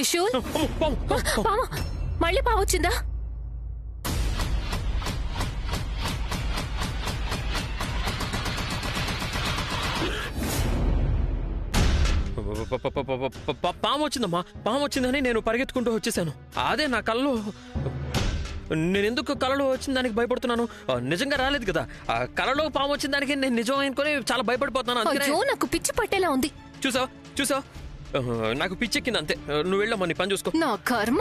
త్రిశూల్ పాము మళ్ళీ పాము వచ్చిందా? పాము వచ్చిందమ్మా, పాము వచ్చిందని నేను పరిగెత్తుకుంటూ వచ్చేసాను. అదే నా కళ్ళు. నేనెందుకు కళలో వచ్చిన దానికి భయపడుతున్నాను? నిజంగా రాలేదు కదా. ఆ కళలో పాము వచ్చిన దానికి నేను నిజం అనుకుని చాలా భయపడిపోతున్నాను. నాకు పిచ్చి పట్టేలా ఉంది. చూసావు నాకు పిచ్చెక్కింది అంతే. నువ్వు వెళ్ళమ్మా, నీ పని చూసుకో. నా కర్మ.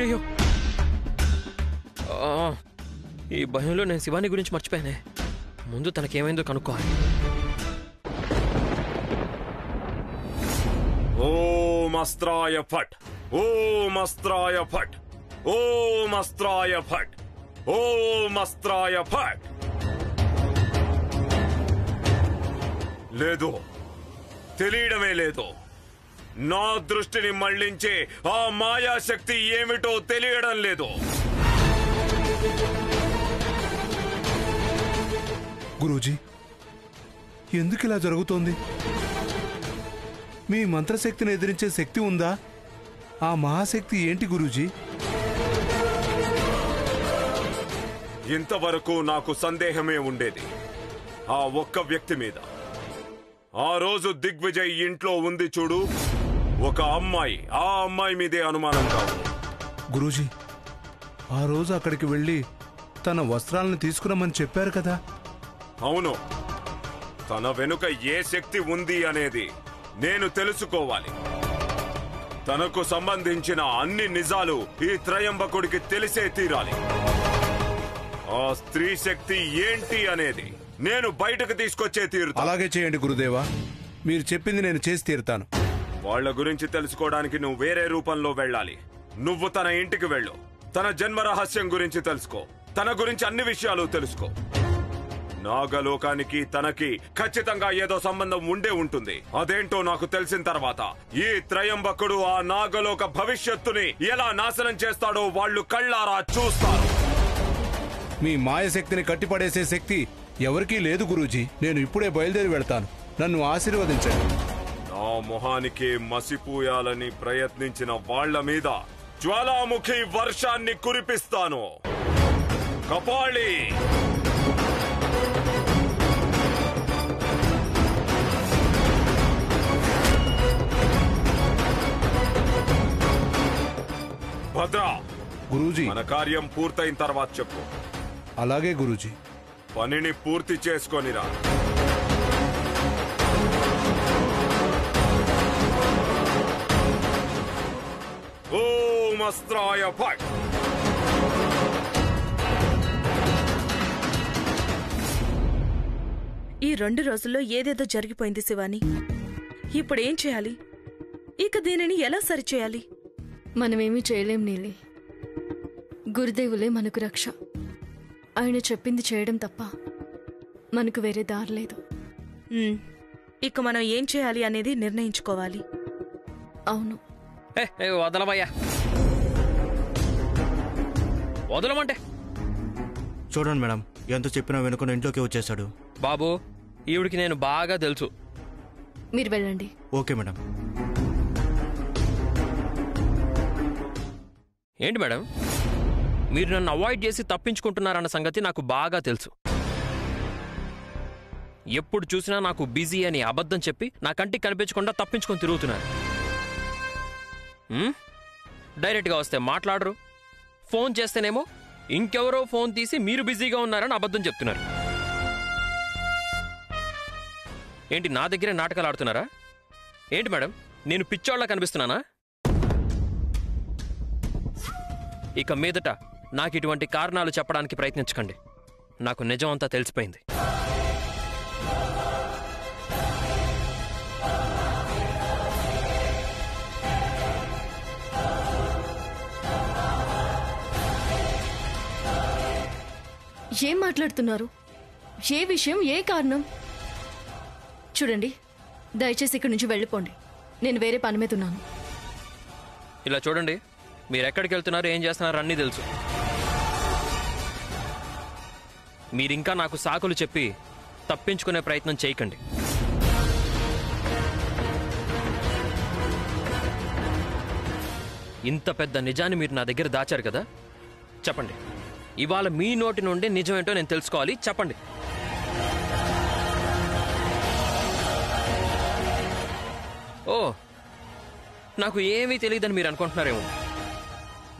అయ్యో, ఈ భయంలో నేను శివాని గురించి మర్చిపోయానే. ముందు తనకేమైందో కనుక్కోవాలి. ఓం అస్త్రాయ ఫట్, ఓం అస్త్రాయ ఫట్, ఓం అస్త్రాయ ఫట్, ఓం అస్త్రాయ ఫట్. లేదు, తెలియడమే లేదు. నా దృష్టిని మళ్లించే ఆ మాయాశక్తి ఏమిటో తెలియడం లేదు. గురూజీ, ఎందుకు ఇలా జరుగుతోంది? మీ మంత్రశక్తిని ఎదిరించే శక్తి ఉందా? ఆ మహాశక్తి ఏంటి గురూజీ? ఇంతవరకు నాకు సందేహమే ఉండేది ఆ ఒక్క వ్యక్తి మీద. ఆ రోజు దిగ్విజయ్ ఇంట్లో ఉంది చూడు, ఒక అమ్మాయి. ఆ అమ్మాయి మీదే అనుమానం కాదు. గురూజీ, ఆ రోజు అక్కడికి వెళ్ళి తన వస్త్రాలను తీసుకురమ్మని చెప్పారు కదా? అవును, తన వెనుక ఏ శక్తి ఉంది అనేది నేను తెలుసుకోవాలి. తనకు సంబంధించిన అన్ని నిజాలు ఈ త్రయంబకుడికి తెలిసే తీరాలి. ఆ స్త్రీ శక్తి ఏంటి అనేది నేను బయటకు తీసుకొచ్చే తీరుతా. అలాగే చేయండి గురుదేవా, మీరు చెప్పింది నేను చేసి తీరుతాను. వాళ్ల గురించి తెలుసుకోవడానికి నువ్వు వేరే రూపంలో వెళ్ళాలి. నువ్వు తన ఇంటికి వెళ్ళు, తన జన్మ రహస్యం గురించి తెలుసుకో, తన గురించి అన్ని విషయాలు తెలుసుకో. నాగలోకానికి తనకి ఖచ్చితంగా ఏదో సంబంధం ఉండే ఉంటుంది. అదేంటో నాకు తెలిసిన తర్వాత ఈ త్రయంబకుడు ఆ నాగలోక భవిష్యత్తుని ఎలా నాశనం చేస్తాడో వాళ్ళు కళ్ళారా చూస్తారు. మీ మాయశక్తిని కట్టిపడేసే శక్తి ఎవరికీ లేదు గురూజీ. నేను ఇప్పుడే బయలుదేరి వెళ్తాను. నన్ను ఆశీర్వదించండి. నా మొహానికి మసిపూయాలని ప్రయత్నించిన వాళ్ల మీద జ్వాలాముఖి వర్షాన్ని కురిపిస్తాను. కపాళి, భద్ర, గురూజీ. మన కార్యం పూర్తయిన తర్వాత చెప్పు. అలాగే గురూజీ. పనిని పూర్తి చేసుకొనిరా. ఓం అస్త్రాయ ఫట్. ఈ 2 రోజుల్లో ఏదేదో జరిగిపోయింది శివాని. ఇప్పుడేం చేయాలి? ఇక దీనిని ఎలా సరిచేయాలి? మనమేమీ చేయలేం నీలి. గురుదేవులే మనకు రక్ష. ఆయన చెప్పింది చేయడం తప్ప మనకు వేరే దారి లేదు. ఇక మనం ఏం చేయాలి అనేది నిర్ణయించుకోవాలి. అవును. వదలవయ్యా, వదలమంటే. చూడండి మేడం, ఎంత చెప్పినా వెనుకొని ఇంట్లోకి వచ్చేసాడు. బాబు, ఈవిడికి నేను బాగా తెలుసు. మీరు వెళ్ళండి. Okay madam. ఏంటి మేడం, మీరు నన్ను అవాయిడ్ చేసి తప్పించుకుంటున్నారన్న సంగతి నాకు బాగా తెలుసు. ఎప్పుడు చూసినా నాకు బిజీ అని అబద్ధం చెప్పి నా కంటికి కనిపించకుండా తప్పించుకొని తిరుగుతున్నారు. డైరెక్ట్గా వస్తే మాట్లాడరు, ఫోన్ చేస్తేనేమో ఇంకెవరో ఫోన్ తీసి మీరు బిజీగా ఉన్నారని అబద్ధం చెప్తున్నారు. ఏంటి, నా దగ్గరే నాటకాలు ఆడుతున్నారా? ఏంటి మేడం, నేను పిచ్చోళ్ళ కనిపిస్తున్నానా? ఇక మీదట నాకు ఇటువంటి కారణాలు చెప్పడానికి ప్రయత్నించకండి. నాకు నిజం అంతా తెలిసిపోయింది. ఏం మాట్లాడుతున్నారు? ఏ విషయం, ఏ కారణం? చూడండి, దయచేసి ఇక్కడి నుంచి వెళ్ళిపోండి. నేను వేరే పని మీద ఉన్నాను. ఇలా చూడండి, మీరెక్కడికి వెళ్తున్నారు, ఏం చేస్తున్నారు అన్నీ తెలుసు. మీరింకా నాకు సాకులు చెప్పి తప్పించుకునే ప్రయత్నం చేయకండి. ఇంత పెద్ద నిజాన్ని మీరు నా దగ్గర దాచారు కదా, చెప్పండి. ఇవాళ మీ నోటి నుండి నిజమేంటో నేను తెలుసుకోవాలి, చెప్పండి. ఓ, నాకు ఏమీ తెలియదని మీరు అనుకుంటున్నారేమో.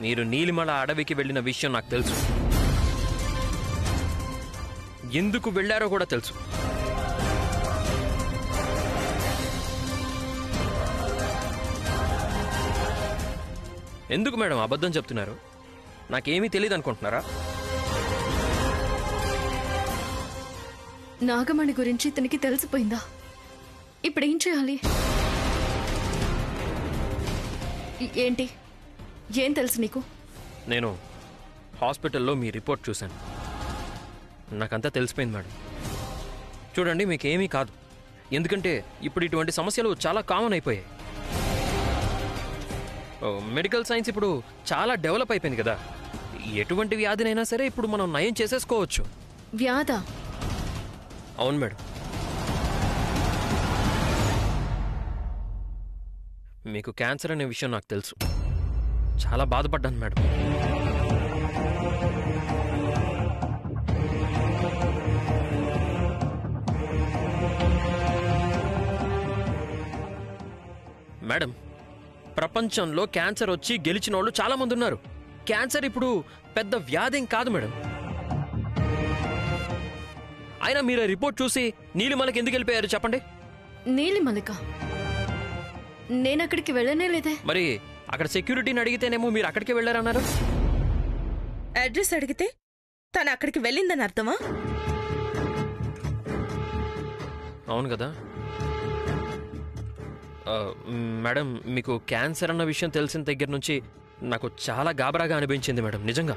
మీరు నీలిమల అడవికి వెళ్ళిన విషయం నాకు తెలుసు. ఎందుకు వెళ్ళారో కూడా తెలుసు. ఎందుకు మేడం అబద్ధం చెప్తున్నారు? నాకేమీ తెలియదు అనుకుంటున్నారా? నాగమణి గురించి ఇతనికి తెలిసిపోయిందా? ఇప్పుడేం చేయాలి? ఏంటి, ఏం తెలుసు నీకు? నేను హాస్పిటల్లో మీ రిపోర్ట్ చూశాను. నాకంతా తెలిసిపోయింది మేడం. చూడండి, మీకేమీ కాదు. ఎందుకంటే ఇప్పుడు ఇటువంటి సమస్యలు చాలా కామన్ అయిపోయాయి. మెడికల్ సైన్స్ ఇప్పుడు చాలా డెవలప్ అయిపోయింది కదా. ఎటువంటి వ్యాధినైనా సరే ఇప్పుడు మనం నయం చేసేసుకోవచ్చు. వ్యాధా? అవును మేడం. మీకు క్యాన్సర్ అనే విషయం నాకు తెలుసు. చాలా బాధపడ్డాను మేడం. మేడం, ప్రపంచంలో క్యాన్సర్ వచ్చి గెలిచిన వాళ్ళు చాలా మంది ఉన్నారు. క్యాన్సర్ ఇప్పుడు పెద్ద వ్యాధి కాదు మేడం. అయినా మీరు రిపోర్ట్ చూసి నీలిమలకి ఎందుకు వెళ్ళిపోయారు చెప్పండి? నీలిమలక? నేనక్కడికి వెళ్ళనే లేదే. మరి అక్కడ సెక్యూరిటీని అడిగితేనేమో మీరు అక్కడికి వెళ్ళారన్నారు. అడ్రస్ అడిగితే తను అక్కడికి వెళ్ళిందని అర్థమా? అవును కదా. మేడం, మీకు క్యాన్సర్ అన్న విషయం తెలిసిన దగ్గర నుంచి నాకు చాలా గాబరాగా అనిపించింది మేడం, నిజంగా.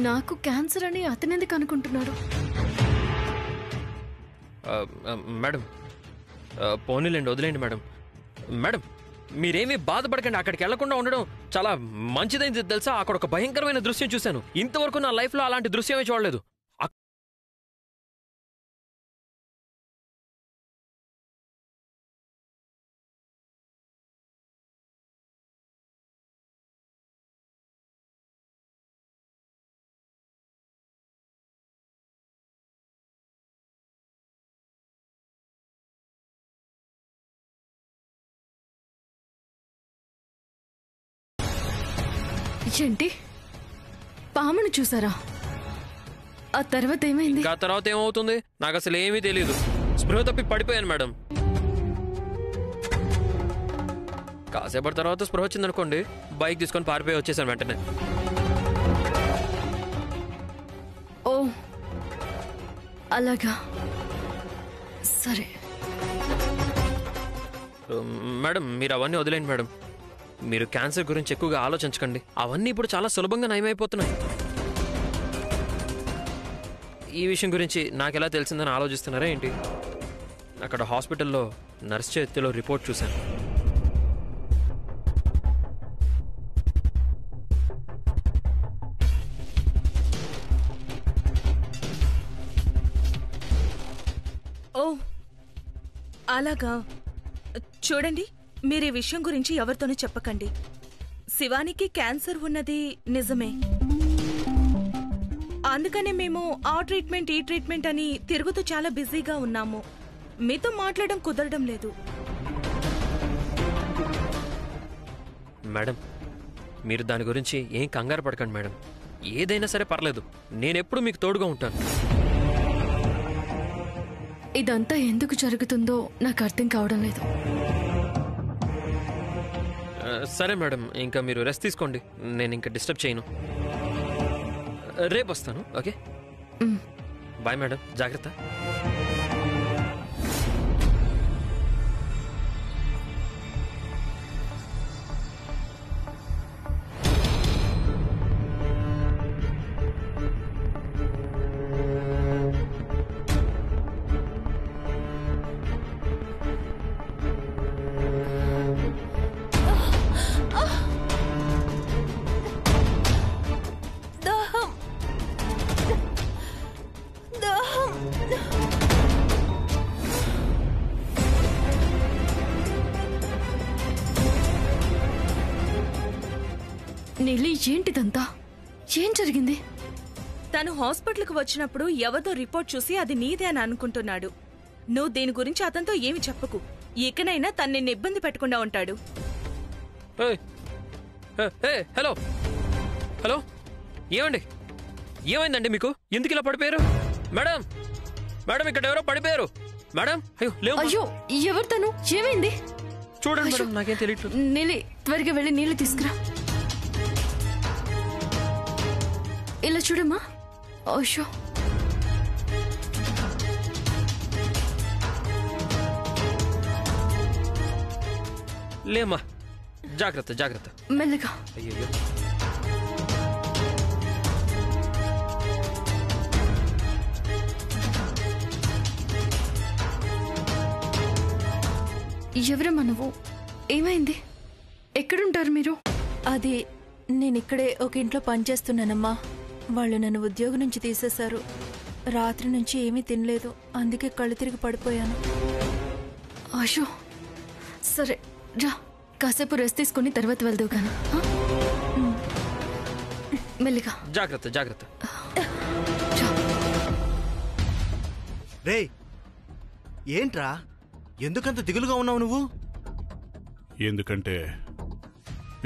నాకు క్యాన్సర్ అని అతనెందుకు అనుకుంటున్నాడు? మేడం, పోనీలేండి, వదిలేండి మేడం. మేడం, మీరేమీ బాధపడకండి. అక్కడికి వెళ్లకుండా ఉండడం చాలా మంచిదైంది తెలుసా. అక్కడ ఒక భయంకరమైన దృశ్యం చూశాను. ఇంతవరకు నా లైఫ్లో అలాంటి దృశ్యమే చూడలేదు. ఏంటి, పామును చూసారా? ఆ తర్వాత ఏమైంది? ఆ తర్వాత ఏమవుతుంది నాకు అసలు ఏమీ తెలియదు. స్పృహ తప్పి పడిపోయాను మేడం. కాసేపటి తర్వాత స్పృహ వచ్చిందనుకోండి, బైక్ తీసుకొని పారిపోయి వచ్చేసాను వెంటనే. ఓ అలాగా, సరే. మేడం, మీరు అవన్నీ వదిలేండి మేడం. మీరు క్యాన్సర్ గురించి ఎక్కువగా ఆలోచించకండి. అవన్నీ ఇప్పుడు చాలా సులభంగా నయమైపోతున్నాయి. ఈ విషయం గురించి నాకెలా తెలిసిందని ఆలోచిస్తున్నారా ఏంటి? అక్కడ హాస్పిటల్లో నర్స్ చేతిలో రిపోర్ట్ చూశాను. ఓ అలాగా. చూడండి, మీరు ఈ విషయం గురించి ఎవరితోనూ చెప్పకండి. శివానికి క్యాన్సర్ ఉన్నది నిజమే. అందుకనే మేము ఆ ట్రీట్మెంట్ ఈ ట్రీట్మెంట్ అని తిరుగుతూ చాలా బిజీగా ఉన్నాము. మీతో మాట్లాడడం కుదరడం లేదు. మేడం, మీరు దాని గురించి ఏం కంగారు పడకండి మేడం. ఏదైనా సరే పర్లేదు, నేనెప్పుడు మీకు తోడుగా ఉంటాను. ఇదంతా ఎందుకు జరుగుతుందో నాకు అర్థం కావడం లేదు. సరే మేడం, ఇంకా మీరు రెస్ట్ తీసుకోండి. నేను ఇంకా డిస్టర్బ్ చేయను. రేపు వస్తాను. ఓకే, బాయ్ మేడం, జాగ్రత్త. నీలి ఏంటిదంతా? ఏం జరిగింది? తను హాస్పిటల్కి వచ్చినప్పుడు ఎవరిదో రిపోర్ట్ చూసి అది నీదే అని అనుకుంటున్నాడు. నువ్వు దీని గురించి అతనితో ఏమి చెప్పకు. ఇకనైనా తను నిన్ను ఇబ్బంది పెట్టకుండా ఉంటాడు. హలో హలో, ఏమండి? ఏమైందండి మీకు? ఎందుకు ఇలా పడిపోయారు? మేడం మేడం, ఇక్కడ ఎవరో పడిపోయారు మేడం. అయ్యో లేవు. అయ్యో, ఎవరు తను? ఏమైంది? చూడండి మేడం, నాకేం తెలియట్లేదు. నీలి, త్వరగా వెళ్ళి నీళ్లు తీసుకురా. ఇలా చూడమ్మా. అయ్యో, లేమ్మా, జాగ్రత్త జాగ్రత్త. మెల్లగా. అయ్యో, ఎవరమ్మా నువ్వు? ఏమైంది? ఎక్కడుంటారు మీరు? అది నేనిక్కడే ఒక ఇంట్లో పనిచేస్తున్నానమ్మా. వాళ్ళు నన్ను ఉద్యోగం నుంచి తీసేశారు. రాత్రి నుంచి ఏమీ తినలేదు, అందుకే కళ్ళు తిరిగి పడిపోయాను. అయ్యో, సరే రా, కాసేపు రెస్ట్ తీసుకుని తర్వాత వెళ్దావు కానీ. మెల్లిగా. జాగ్రత్త జాగ్రత్త. రే, ఏంట్రా ఎందుకంత దిగులుగా ఉన్నావు నువ్వు? ఎందుకంటే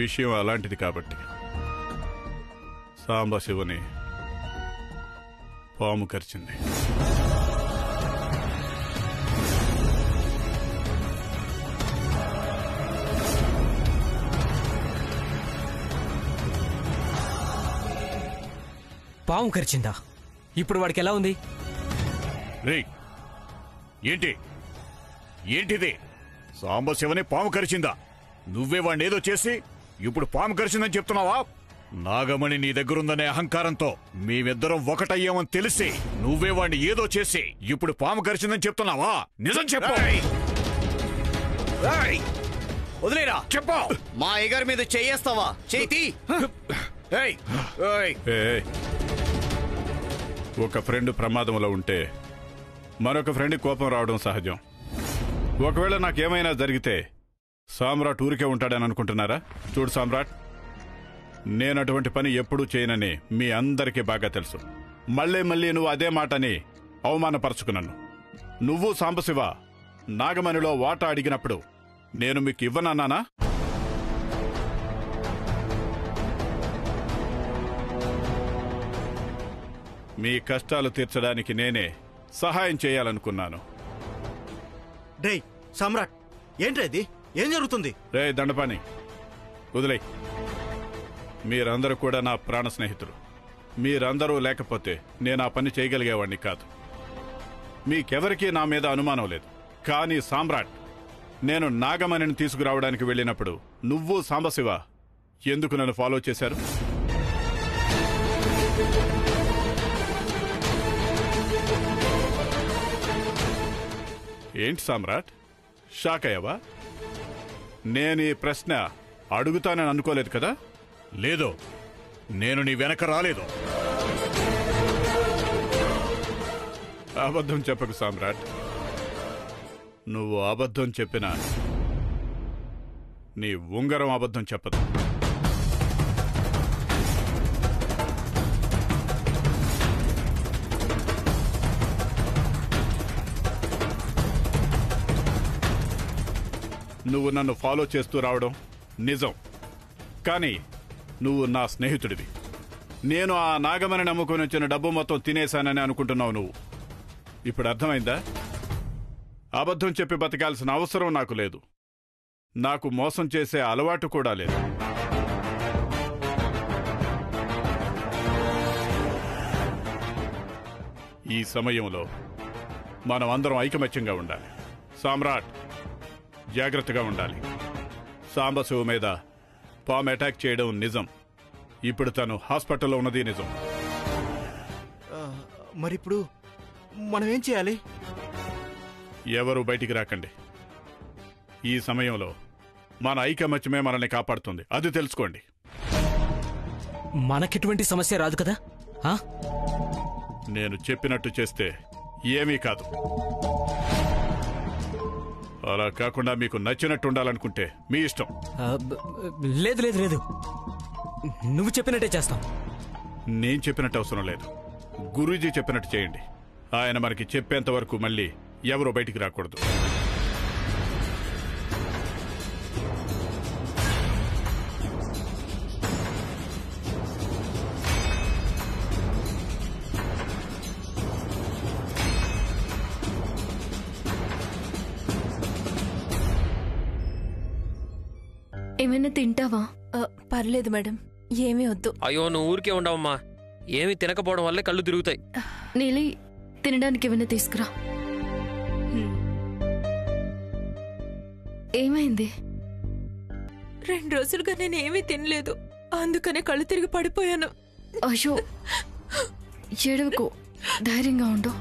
విషయం అలాంటిది కాబట్టి. సాంబశివుని పాము కరిచింది. పాము కరిచిందా? ఇప్పుడు వాడికి ఎలా ఉంది? రే, ఏంటి ఏంటిది? సాంబశివని పాము కరిచిందా? నువ్వే వాడిని ఏదో చేసి ఇప్పుడు పాము కరిచిందని చెప్తున్నావా? నాగమణి నీ దగ్గరుందనే అహంకారంతో మేమిద్దరం ఒకటయ్యామని తెలిసి నువ్వే వాడిని ఏదో చేసి ఇప్పుడు పాము కరిచిందని చెప్తున్నావా? నిజం చెప్పు. వదిలేరా, చెప్పు. మా అయ్యగారి మీద చేయేస్తావా? చేతి ఒక ఫ్రెండ్ ప్రమాదంలో ఉంటే మరొక ఫ్రెండ్ కోపం రావడం సహజం. ఒకవేళ నాకేమైనా జరిగితే సామ్రాట్ ఊరికే ఉంటాడని అనుకుంటున్నారా? చూడు సామ్రాట్, నేను అటువంటి పని ఎప్పుడూ చేయనని మీ అందరికీ బాగా తెలుసు. మళ్ళీ మళ్ళీ నువ్వు అదే మాటని అవమానపరచుకున్నాను. నువ్వు సాంబశివ నాగమణిలో వాటా అడిగినప్పుడు నేను మీకు ఇవ్వనన్నానా? మీ కష్టాలు తీర్చడానికి నేనే సహాయం చేయాలనుకున్నాను. రే సమ్రాట్, ఏంట్రా ఇది? ఏం జరుగుతుంది? రే దండపాని, వదిలే. మీరందరూ కూడా నా ప్రాణ స్నేహితులు. మీరందరూ లేకపోతే నేను ఆ పని చేయగలిగేవాడిని కాదు. మీకెవరికీ నా మీద అనుమానం లేదు. కానీ సామ్రాట్, నేను నాగమణిని తీసుకురావడానికి వెళ్ళినప్పుడు నువ్వు సాంబశివ ఎందుకు నన్ను ఫాలో చేశారు? ఏంటి సామ్రాట్, షాక్ అయ్యావా? నేను ఈ ప్రశ్న అడుగుతానని అనుకోలేదు కదా? లేదు, నేను నీ వెనక రాలేదు. అబద్ధం చెప్పకు సామ్రాట్. నువ్వు అబద్ధం చెప్పినా నీ ఉంగరం అబద్ధం చెప్పదు. నువ్వు నన్ను ఫాలో చేస్తూ రావడం నిజం, కానీ నువ్వు నా స్నేహితుడివి. నేను ఆ నాగమణి నమ్ముకొని వచ్చిన డబ్బు మొత్తం తినేశానని అనుకుంటున్నావు నువ్వు. ఇప్పుడు అర్థమైందా? అబద్ధం చెప్పి బతకాల్సిన అవసరం నాకు లేదు. నాకు మోసం చేసే అలవాటు కూడా లేదు. ఈ సమయంలో మనం అందరం ఐకమత్యంగా ఉండాలి. సామ్రాట్, జాగ్రత్తగా ఉండాలి. సాంబశివ మీద పాము అటాక్ చేయడం నిజం. ఇప్పుడు తను హాస్పిటల్లో ఉన్నది నిజం. మరిప్పుడు మనం ఏం చేయాలి? ఎవరు బయటికి రాకండి. ఈ సమయంలో మన ఐకమత్యమే మనల్ని కాపాడుతుంది, అది తెలుసుకోండి. మనకెటువంటి సమస్య రాదు కదా? నేను చెప్పినట్టు చేస్తే ఏమీ కాదు. అలా కాకుండా మీకు నచ్చినట్టు ఉండాలనుకుంటే మీ ఇష్టం. లేదు లేదు లేదు, నువ్వు చెప్పినట్టే చేస్తాం. నేను చెప్పినట్టు అవసరం లేదు, గురూజీ చెప్పినట్టు చేయండి. ఆయన మనకి చెప్పేంత వరకు మళ్ళీ ఎవరో బయటికి రాకూడదు. ఏమైనా తింటావా? పర్లేదు మేడం, ఏమీ వద్దు. అయ్యో నువ్వు ఊరికే ఉండవమ్మా, ఏమి తినకపోవడం వల్లే కళ్ళు తిరుగుతాయి. నీలి, తినడానికి ఏమైనా తీసుకురా. ఏమైంది? 2 రోజులుగా నేను ఏమీ తినలేదు, అందుకనే కళ్ళు తిరిగి పడిపోయాను. అయ్యో ఏడవకు, ధైర్యంగా ఉండు.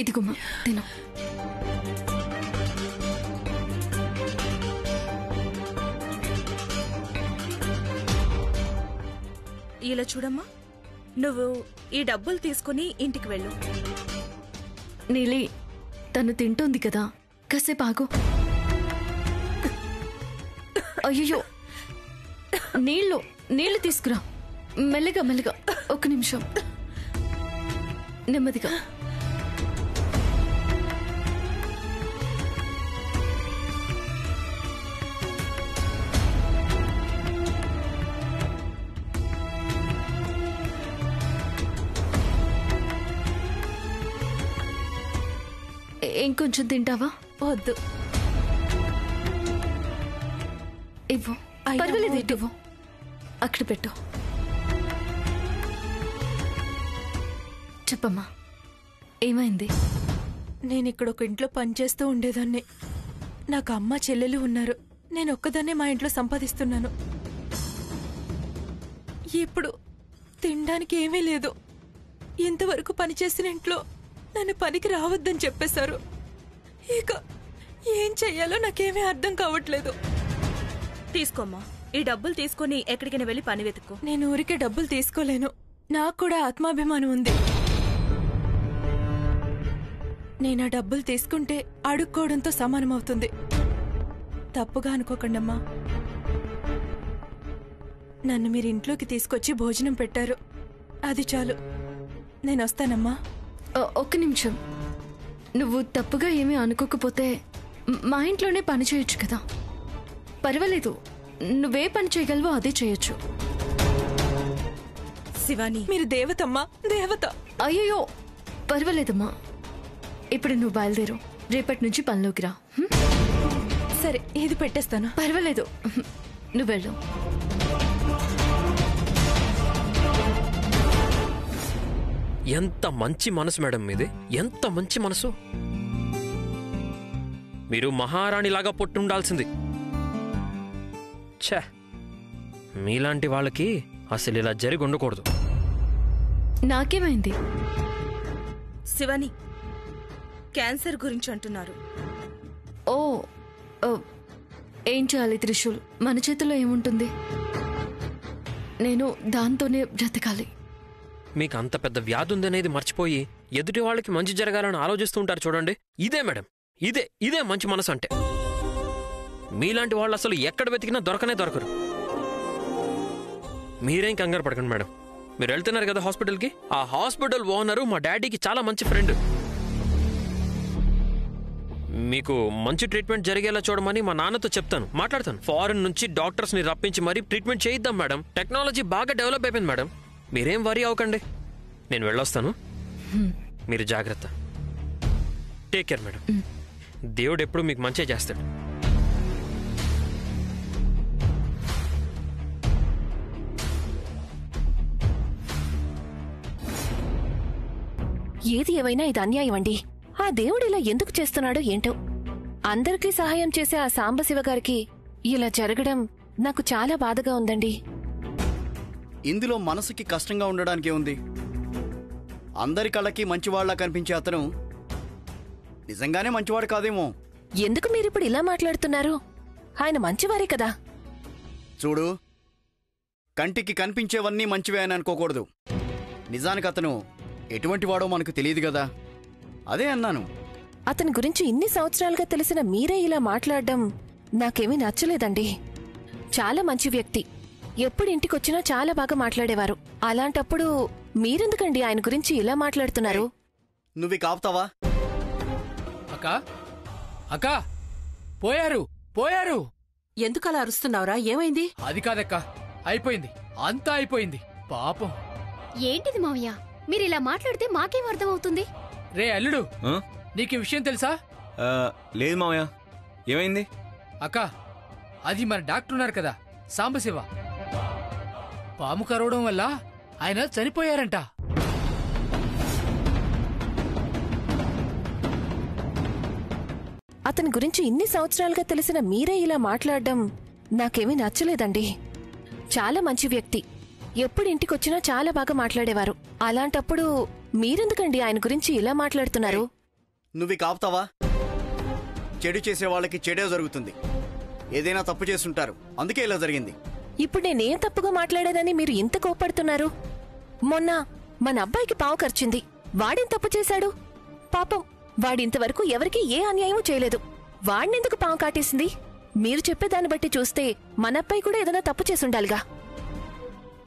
ఇదిగోమ్మా తిను. ఇలా చూడమ్మా, నువ్వు ఈ డబ్బులు తీసుకుని ఇంటికి వెళ్ళు. నీలి, తను తింటోంది కదా, కాసేపు ఆగు. అయ్యో, నీళ్లు తీసుకురా. మెల్లగా మెల్లగా, 1 నిమిషం, నెమ్మదిగా. ఇంకొంచెం తింటావా? వద్దు. ఇవ్వు. పర్వాలేదు, ఇవ్వు. అక్కడ పెట్టు. చెప్పమ్మా, ఏమైంది? నేను ఇక్కడ ఒక ఇంట్లో పనిచేస్తూ ఉండేదాన్ని. నాకు అమ్మ చెల్లెలు ఉన్నారు. నేను ఒక్కదాన్నే మా ఇంట్లో సంపాదిస్తున్నాను. ఇప్పుడు తినడానికి ఏమీ లేదు. ఇంతవరకు పనిచేసిన ఇంట్లో నన్ను పనికి రావద్దని చెప్పేశారు. ఇక ఏం చెయ్యాలో నాకేమీ అర్థం కావట్లేదు. తీసుకోమ్మా, ఈ డబ్బులు తీసుకుని ఎక్కడికైనా వెళ్ళి పని వెతుక్కో. నేను ఊరికే డబ్బులు తీసుకోలేను, నాకు కూడా ఆత్మాభిమానం ఉంది. నేను ఆ డబ్బులు తీసుకుంటే అడుక్కోవడంతో సమానమవుతుంది. తప్పుగా అనుకోకండమ్మా. నన్ను మీరు ఇంట్లోకి తీసుకొచ్చి భోజనం పెట్టారు, అది చాలు. నేను వస్తానమ్మా. 1 నిమిషం. నువ్వు తప్పుగా ఏమీ అనుకోకపోతే మా ఇంట్లోనే పని చేయొచ్చు కదా. పర్వాలేదు, నువ్వే పని చేయగలవో అదే చేయొచ్చు. శివాని, మీరు దేవతమ్మా, దేవత. అయ్యో పర్వాలేదమ్మా. ఇప్పుడు నువ్వు బయలుదేరు, రేపటి నుంచి పనిలోకి రా. సరే, ఇది పెట్టేస్తాను. పర్వాలేదు, నువ్వు వెళ్ళు. ఎంత మంచి మనసు మేడం మీది, ఎంత మంచి మనసు. మీరు మహారాణిలాగా పుట్టుండాల్సింది. ఛే, మీలాంటి వాళ్ళకి అసలు ఇలా జరిగి ఉండకూడదు. నాకేమైంది? శివాని, క్యాన్సర్ గురించి అంటున్నారు. ఓ, ఏం చేయాలి త్రిశూల్? మన చేతిలో ఏముంటుంది? నేను దాంతోనే బ్రతకాలి. మీకు అంత పెద్ద వ్యాధి ఉందనేది మర్చిపోయి ఎదుటి వాళ్ళకి మంచి జరగాలని ఆలోచిస్తూ ఉంటారు చూడండి. ఇదే మేడం, ఇదే మంచి మనసు అంటే. మీలాంటి వాళ్ళు అసలు ఎక్కడ వెతికినా దొరకరు. మీరేం కంగారు పడకండి మేడం. మీరు వెళ్తున్నారు కదా హాస్పిటల్కి, ఆ హాస్పిటల్ ఓనరు మా డాడీకి చాలా మంచి ఫ్రెండ్. మీకు మంచి ట్రీట్మెంట్ జరిగేలా చూడమని మా నాన్నతో చెప్తాను, మాట్లాడతాను. ఫారెన్ నుంచి డాక్టర్స్ ని రప్పించి మరీ ట్రీట్మెంట్ చేయిద్దాం మేడం. టెక్నాలజీ బాగా డెవలప్ అయిపోయింది మేడం. మీరేం వరీ అవ్వకండి. నేను వెళ్ళొస్తాను, మీరు జాగ్రత్త. Take care madam. దేవుడు ఎప్పుడు మీకు మంచి చేస్తాడు. ఏది ఏమైనా ఇది అన్యాయం అండి. ఆ దేవుడు ఇలా ఎందుకు చేస్తున్నాడో ఏంటో. అందరికీ సహాయం చేసే ఆ సాంబశివ గారికి ఇలా జరగడం నాకు చాలా బాధగా ఉందండి. ఇందులో మనసుకి కష్టంగా ఉండడానికే ఉంది. అందరి కళ్ళకి మంచివాళ్ల కనిపించే అతను నిజంగానే మంచివాడు కాదేమో. ఎందుకు మీరిప్పుడు ఇలా మాట్లాడుతున్నారు? ఆయన మంచివారే కదా. చూడు, కంటికి కనిపించేవన్నీ మంచివే అని అనుకోకూడదు. నిజానికి అతను ఎటువంటి వాడో మనకు తెలియదు కదా, అదే అన్నాను. అతని గురించి ఇన్ని సంవత్సరాలుగా తెలిసిన మీరే ఇలా మాట్లాడడం నాకేమీ నచ్చలేదండి. చాలా మంచి వ్యక్తి. ఎప్పుడు ఇంటికొచ్చినా చాలా బాగా మాట్లాడేవారు. అలాంటప్పుడు మీరెందుకండి ఆయన గురించి ఇలా మాట్లాడుతున్నారు? నువ్వు కాపుతావా? అక్కా అక్కా, పోయారు పోయారు. ఎందుకలా అరుస్తున్నావురా? ఏమైంది? అది కాదక్కా, అయిపోయింది, అంతా అయిపోయింది. పాపం. ఏంటిది మావయ్య, మీరిలా మాట్లాడితే మాకేం అర్థమవుతుంది? రే అల్లుడు, నీకు విషయం తెలుసా? లేదు మావయ్య, ఏమైంది? అక్కా, అది మన డాక్టర్ ఉన్నారు కదా, సాంబశివ. పాము కరవడం వల్ల ఆయన చనిపోయారంట. అతని గురించి ఇన్ని సంవత్సరాలుగా తెలిసిన మీరే ఇలా మాట్లాడడం నాకేమీ నచ్చలేదండి. చాలా మంచి వ్యక్తి. ఎప్పుడు ఇంటికొచ్చినా చాలా బాగా మాట్లాడేవారు. అలాంటప్పుడు మీరెందుకండి ఆయన గురించి ఇలా మాట్లాడుతున్నారు? నువ్వు కాపుతావా? చెడు చేసే వాళ్ళకి చెడే జరుగుతుంది. ఏదైనా తప్పు చేస్తుంటారు, అందుకే ఇలా జరిగింది. ఇప్పుడు నేనేం తప్పుగా మాట్లాడానని మీరు ఇంత కోప్పడుతున్నారు? మొన్న మన అబ్బాయికి పావు ఖర్చింది. వాడేం తప్పు చేశాడు? పాపం, వాడింతవరకు ఎవరికీ ఏ అన్యాయమూ చేయలేదు. వాడినెందుకు పావు కాటేసింది? మీరు చెప్పేదాన్ని బట్టి చూస్తే మన అబ్బాయి కూడా ఏదైనా తప్పు చేసుండాలిగా.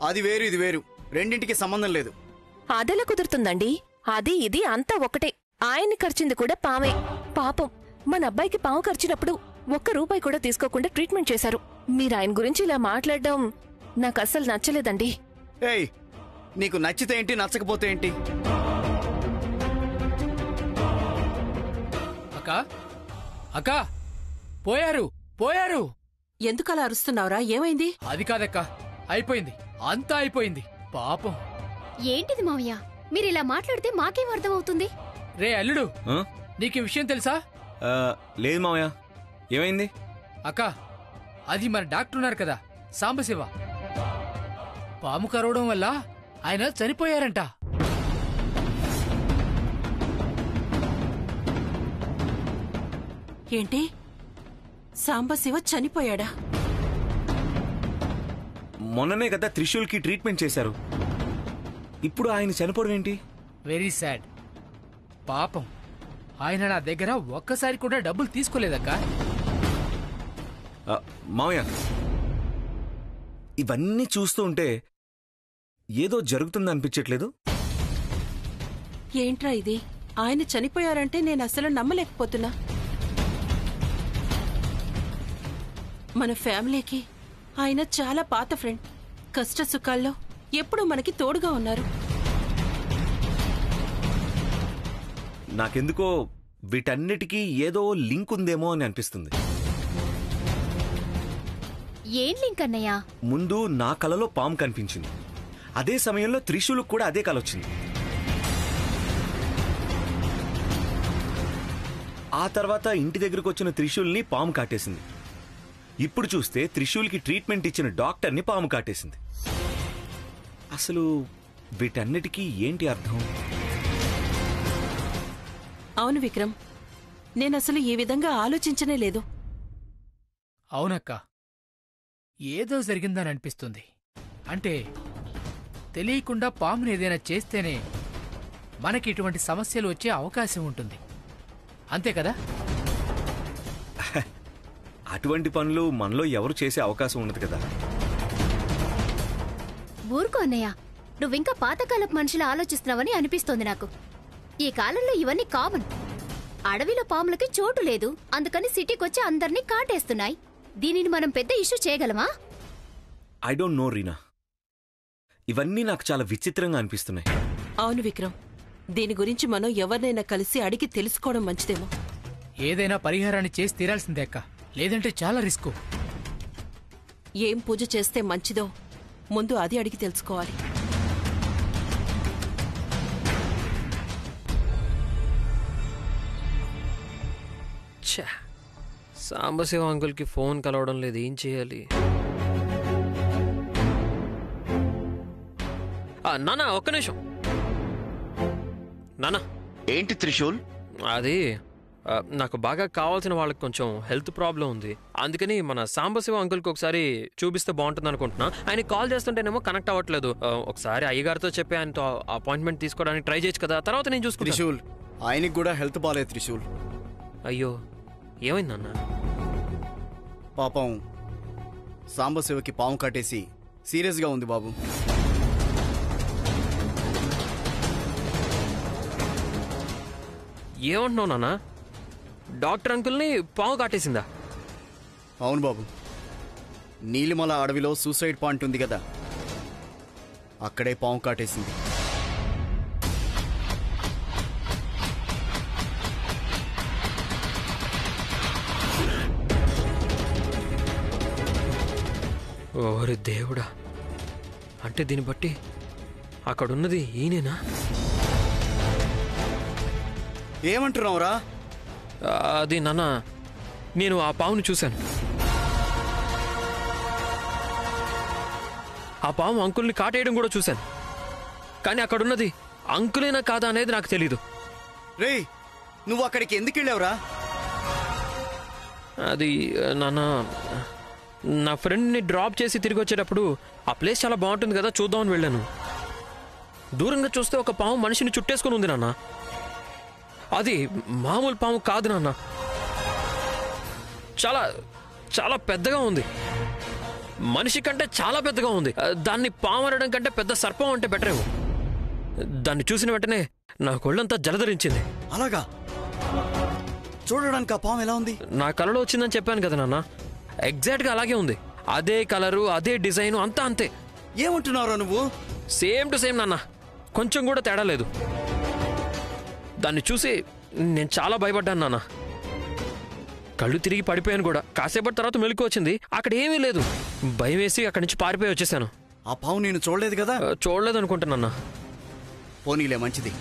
అది వేరు, ఇది వేరు. రెండింటికి సంబంధం లేదు. అదెలా కుదురుతుందండి? అది ఇది అంతా ఒకటే. ఆయన్ని ఖర్చింది కూడా పావే. పాపం, మన అబ్బాయికి పావు ఖర్చినప్పుడు ఒక్క రూపాయి కూడా తీసుకోకుండా ట్రీట్మెంట్ చేశారు. మీరు ఆయన గురించి ఇలా మాట్లాడడం నాకు అస్సలు నచ్చలేదండి. ఏయ్, నీకు నచ్చితే ఏంటి, నచ్చకపోతే ఏంటి? అక్కా అక్కా, పోయారు పోయారు. ఎందుకలా అరుస్తున్నావురా? ఏమైంది? అది కాదక్కా, అయిపోయింది, అంతా అయిపోయింది. పాపం. ఏంటిది మావయ్య, మీరిలా మాట్లాడితే మాకేం అర్థమవుతుంది? రే అల్లుడు, నీకు విషయం తెలుసా? లేదు మావయ్య, ఏమైంది? అక్కా, అది మన డాక్టర్ ఉన్నారు కదా, సాంబశివ. పాము కరవడం వల్ల ఆయన చనిపోయారంట. ఏంటి? సాంబశివ చనిపోయాడా? మొన్ననే కదా త్రిశూల్కి ట్రీట్మెంట్ చేశారు. ఇప్పుడు ఆయన చనిపోవడం ఏంటి? Very sad. పాపం, ఆయన నా దగ్గర ఒక్కసారి కూడా డబ్బులు తీసుకోలేదక్కా. మావయ్య, ఇవన్నీ చూస్తూ ఉంటే ఏదో జరుగుతుంది అనిపించట్లేదు? ఏంట్రా ఇది? ఆయన చనిపోయారంటే నేను అసలు నమ్మలేకపోతున్నా. మన ఫ్యామిలీకి ఆయన చాలా పాత ఫ్రెండ్. కష్ట సుఖాల్లో ఎప్పుడూ మనకి తోడుగా ఉన్నారు. నాకెందుకో వీటన్నిటికీ ఏదో లింక్ ఉందేమో అని అనిపిస్తుంది. ఏం లింక్ అన్నయ్య? ముందు నా కలలో పాము కనిపించింది. అదే సమయంలో త్రిశూలకు కూడా అదే కల వచ్చింది. ఆ తర్వాత ఇంటి దగ్గరకు వచ్చిన త్రిశూల్ని పాము కాటేసింది. ఇప్పుడు చూస్తే త్రిశూల్కి ట్రీట్మెంట్ ఇచ్చిన డాక్టర్ని పాము కాటేసింది. అసలు వీటన్నిటికీ ఏంటి అర్థం? అవును విక్రమ్, నేనసలు ఈ విధంగా ఆలోచించనే లేదు. అవునక్క, ఏదో జరిగిందని అనిపిస్తుంది. అంటే తెలియకుండా పాముని ఏదైనా చేస్తేనే మనకి ఇటువంటి సమస్యలు వచ్చే అవకాశం ఉంటుంది, అంతే కదా? అటువంటి పనులు మనలో ఎవరు చేసే అవకాశం ఉండదు కదా. ఊరుకో అన్నయ్య, నువ్వింకా పాతకాలపు మనుషులు ఆలోచిస్తున్నావని అనిపిస్తోంది నాకు. ఈ కాలంలో ఇవన్నీ కామన్. అడవిలో పాములకి చోటు లేదు, అందుకని సిటీకొచ్చి అందర్నీ కాటేస్తున్నాయి. దీనిని మనం పెద్ద ఇష్యూ చేయగలమా? ఐ డోంట్ నో రీనా, ఇవన్నీ నాకు చాలా విచిత్రంగా అనిపిస్తున్నాయి. అవును విక్రమ్, దీని గురించి మనం ఎవరినైనా కలిసి అడిగి తెలుసుకోవడం మంచిదేమో. ఏదైనా పరిహారాన్ని చేసి తీరాల్సిందే అక్క, లేదంటే చాలా రిస్క్. ఏం పూజ చేస్తే మంచిదో ముందు అది అడిగి తెలుసుకోవాలి. సాంబశివ అంకుల్కి ఫోన్ కలవడం లేదు, ఏం చేయాలి? నానా, ఒక్క నిమిషం. నానా. ఏంటి త్రిశూల్? అది నాకు బాగా కావాల్సిన వాళ్ళకి కొంచెం హెల్త్ ప్రాబ్లం ఉంది, అందుకని మన సాంబశివ అంకుల్కి ఒకసారి చూపిస్తే బాగుంటుంది అనుకుంటున్నా. ఆయన కాల్ చేస్తుంటేనేమో కనెక్ట్ అవ్వట్లేదు. ఒకసారి అయ్యగారితో చెప్పి ఆయనతో అపాయింట్మెంట్ తీసుకోవడానికి ట్రై చేయొచ్చు కదా, తర్వాత నేను చూసుకుంటా. త్రిశూల్, ఆయనకి కూడా హెల్త్ బాలేదు త్రిశూల్. అయ్యో, ఏమైందన్నా? పాపం సాంబశివకి పాము కాటేసి సీరియస్గా ఉంది బాబు. ఏమంటున్నావు నాన్న? డాక్టర్ అంకుల్ని పాము కాటేసిందా? అవును బాబు. నీలిమల అడవిలో సూసైడ్ పాయింట్ ఉంది కదా, అక్కడే పాము కాటేసింది. ఓరి దేవుడా, అంటే దీన్ని బట్టి అక్కడున్నది ఈయనేనా? ఏమంటున్నావురా? అది నాన్న, నేను ఆ పావుని చూశాను. ఆ పాము అంకుల్ని కాటేయడం కూడా చూశాను. కానీ అక్కడున్నది అంకులేనా కాదా అనేది నాకు తెలీదు. రే, నువ్వు అక్కడికి ఎందుకు వెళ్ళావురా? అది నాన్న, నా ఫ్రెండ్ని డ్రాప్ చేసి తిరిగి వచ్చేటప్పుడు ఆ ప్లేస్ చాలా బాగుంటుంది కదా, చూద్దామని వెళ్ళాను. దూరంగా చూస్తే ఒక పాము మనిషిని చుట్టేసుకుని ఉంది నాన్న. అది మామూలు పాము కాదు నాన్న, చాలా చాలా పెద్దగా ఉంది. మనిషి కంటే చాలా పెద్దగా ఉంది. దాన్ని పాము అనడం కంటే పెద్ద సర్పం అంటే బెటరేమో. దాన్ని చూసిన వెంటనే నా కొళ్ళంతా జలధరించింది. అలాగా? చూడడానికి ఆ పాము ఎలా ఉంది? నా కలలో వచ్చిందని చెప్పాను కదా నాన్న, ఎగ్జాక్ట్గా అలాగే ఉంది. అదే కలరు, అదే డిజైను, అంతా అంతే. ఏమంటున్నారా నువ్వు? సేమ్ టు సేమ్ నాన్న, కొంచెం కూడా తేడా లేదు. దాన్ని చూసి నేను చాలా భయపడ్డాను నాన్న. కళ్ళు తిరిగి పడిపోయాను కూడా. కాసేపటి తర్వాత మెలకు వచ్చింది, అక్కడ ఏమీ లేదు. భయం వేసి అక్కడి నుంచి పారిపోయి వచ్చేసాను. ఆ పావు నేను చూడలేదు కదా? చూడలేదు అనుకుంటున్నా. పోనీలే, మంచిది.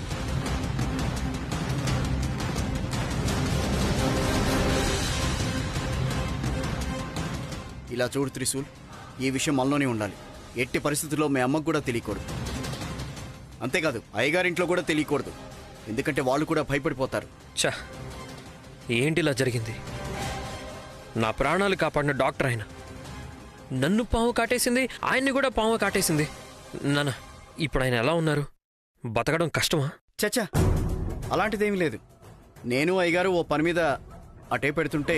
ఇలా చూడు త్రిశూల్, ఈ విషయం మనలోనే ఉండాలి. ఎట్టి పరిస్థితుల్లో మీ అమ్మకు కూడా తెలియకూడదు. అంతేకాదు అయ్యగారింట్లో కూడా తెలియకూడదు, ఎందుకంటే వాళ్ళు కూడా భయపడిపోతారు. చా, ఏంటి ఇలా జరిగింది? నా ప్రాణాలు కాపాడిన డాక్టర్ ఆయన నన్ను పాము కాటేసింది, ఆయన్ని కూడా పాము కాటేసింది. నాన్న, ఇప్పుడు ఆయన ఎలా ఉన్నారు? బతకడం కష్టమా? చచ్చా, అలాంటిదేమీ లేదు. నేను అయ్యగారు ఓ పని మీద అటే పెడుతుంటే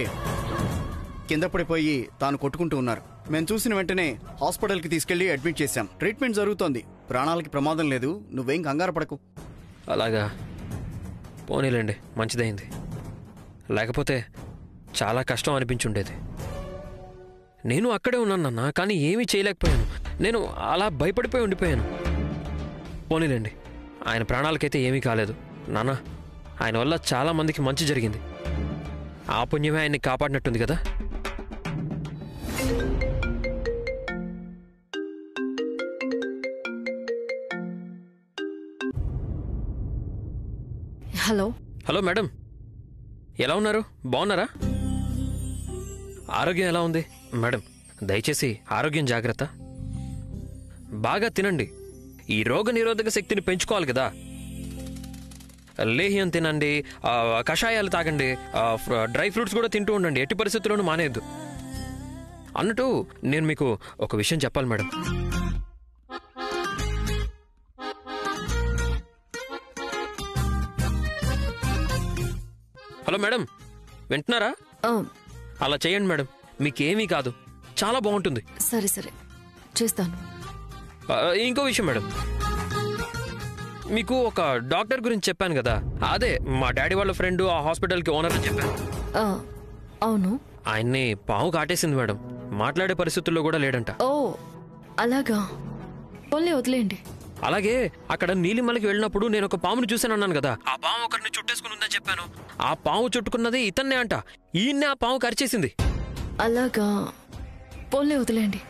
కింద పడిపోయి తాను కొట్టుకుంటూ ఉన్నారు. మేము చూసిన వెంటనే హాస్పిటల్కి తీసుకెళ్లి అడ్మిట్ చేశాం. ట్రీట్మెంట్ జరుగుతోంది, ప్రాణాలకి ప్రమాదం లేదు. నువ్వేం కంగారు పడకు. అలాగా? పోనీలేండి, మంచిదైంది. లేకపోతే చాలా కష్టం అనిపించుండేది. నేను అక్కడే ఉన్నానన్నా, కానీ ఏమీ చేయలేకపోయాను. నేను అలా భయపడిపోయి ఉండిపోయాను. పోనీలేండి, ఆయన ప్రాణాలకైతే ఏమీ కాలేదు. నాన్న, ఆయన వల్ల చాలా మందికి మంచి జరిగింది. ఆ పుణ్యమే ఆయన్ని కాపాడినట్టుంది కదా. హలో. హలో మేడం, ఎలా ఉన్నారు? బాగున్నారా? ఆరోగ్యం ఎలా ఉంది? మేడం, దయచేసి ఆరోగ్యం జాగ్రత్త. బాగా తినండి. ఈ రోగ నిరోధక శక్తిని పెంచుకోవాలి కదా. లేహ్యం తినండి, కషాయాలు తాగండి, డ్రై ఫ్రూట్స్ కూడా తింటూ ఉండండి. ఎట్టి పరిస్థితుల్లోనూ మానేయద్దు. అన్నట్టు నేను మీకు ఒక విషయం చెప్పాలి మేడం. హలో మేడం, వింటున్నారా? అలా చేయండి మేడం, మీకేమీ కాదు, చాలా బాగుంటుంది. సరే సరే, చేస్తాను. ఇంకో విషయం మేడం, మీకు ఒక డాక్టర్ గురించి చెప్పాను కదా, అదే మా డాడీ వాళ్ళ ఫ్రెండ్, ఆ హాస్పిటల్కి ఓనర్ అని చెప్పాను. అవును. ఆయన్ని పాము కాటేసింది మేడం. మాట్లాడే పరిస్థితుల్లో కూడా లేడంట. ఓ అలాగా? పోలే, వదిలేయండి. అలాగే అక్కడ నీలిమలకి వెళ్ళినప్పుడు నేను ఒక పాముని చూశానన్నాను కదా, ఆ పాము ఒకరిని చుట్టేసుకుని ఉందని చెప్పాను. ఆ పాము చుట్టుకున్నది ఇతన్నే అంట. ఈయన్నే ఆ పాము కరిచేసింది. అలాగా? పోలే, వదిలేయండి.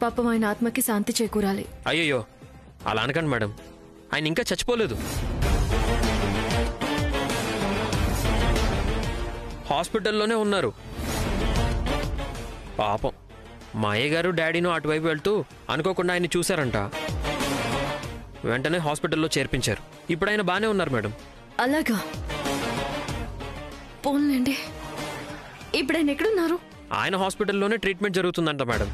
పాపం ఆయన ఆత్మకి శాంతి చేకూరాలి. అయ్యయ్యో, అలా అనకండి మేడం, ఆయన ఇంకా చచ్చిపోలేదు. హాస్పిటల్లోనే ఉన్నారు. పాపం మా అయ్యగారు డాడీను అటువైపు వెళ్తూ అనుకోకుండా ఆయన్ని చూశారంట. వెంటనే హాస్పిటల్లో చేర్పించారు. ఇప్పుడు ఆయన బాగానే ఉన్నారు మేడం. అలాగా? పోన్లేండి. ఇప్పుడు ఆయన ఎక్కడున్నారు? ఆయన హాస్పిటల్లోనే ట్రీట్మెంట్ జరుగుతుందంట మేడం.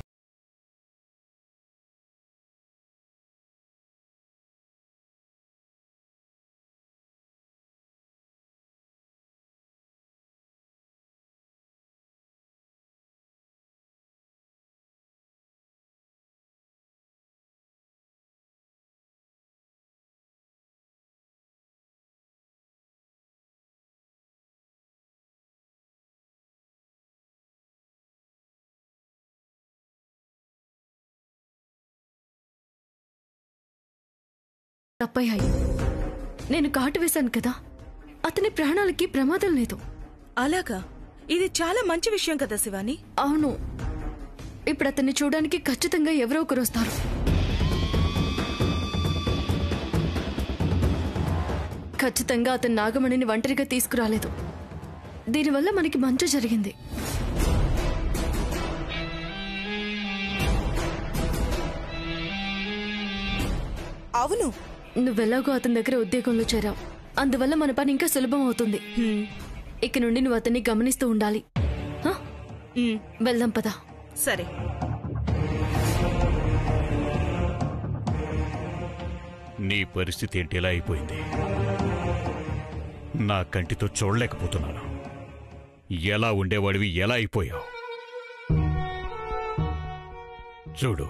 తప్పయ్యాయి. నేను కాటు వేశాను కదా, అతని ప్రాణాలకి ప్రమాదం లేదు. అలాగా? ఇది చాలా మంచి విషయం కదా శివాని. అవును, ఇప్పుడు అతన్ని చూడడానికి ఖచ్చితంగా ఎవరో ఒకరు వస్తారు. ఖచ్చితంగా అతను నాగమణిని ఒంటరిగా తీసుకురాలేదు. దీనివల్ల మనకి మంచి జరిగింది. అవును, నువ్వెలాగో అతని దగ్గర ఉద్యోగంలో చేరావు, అందువల్ల మన పని ఇంకా సులభం అవుతుంది. ఇక నుండి నువ్వు అతన్ని గమనిస్తూ ఉండాలి. వెళ్దాం పదా. సరే. నీ పరిస్థితి ఏంటి ఎలా అయిపోయింది? నా కంటితో చూడలేకపోతున్నాను. ఎలా ఉండేవాడివి ఎలా అయిపోయావు? చూడు,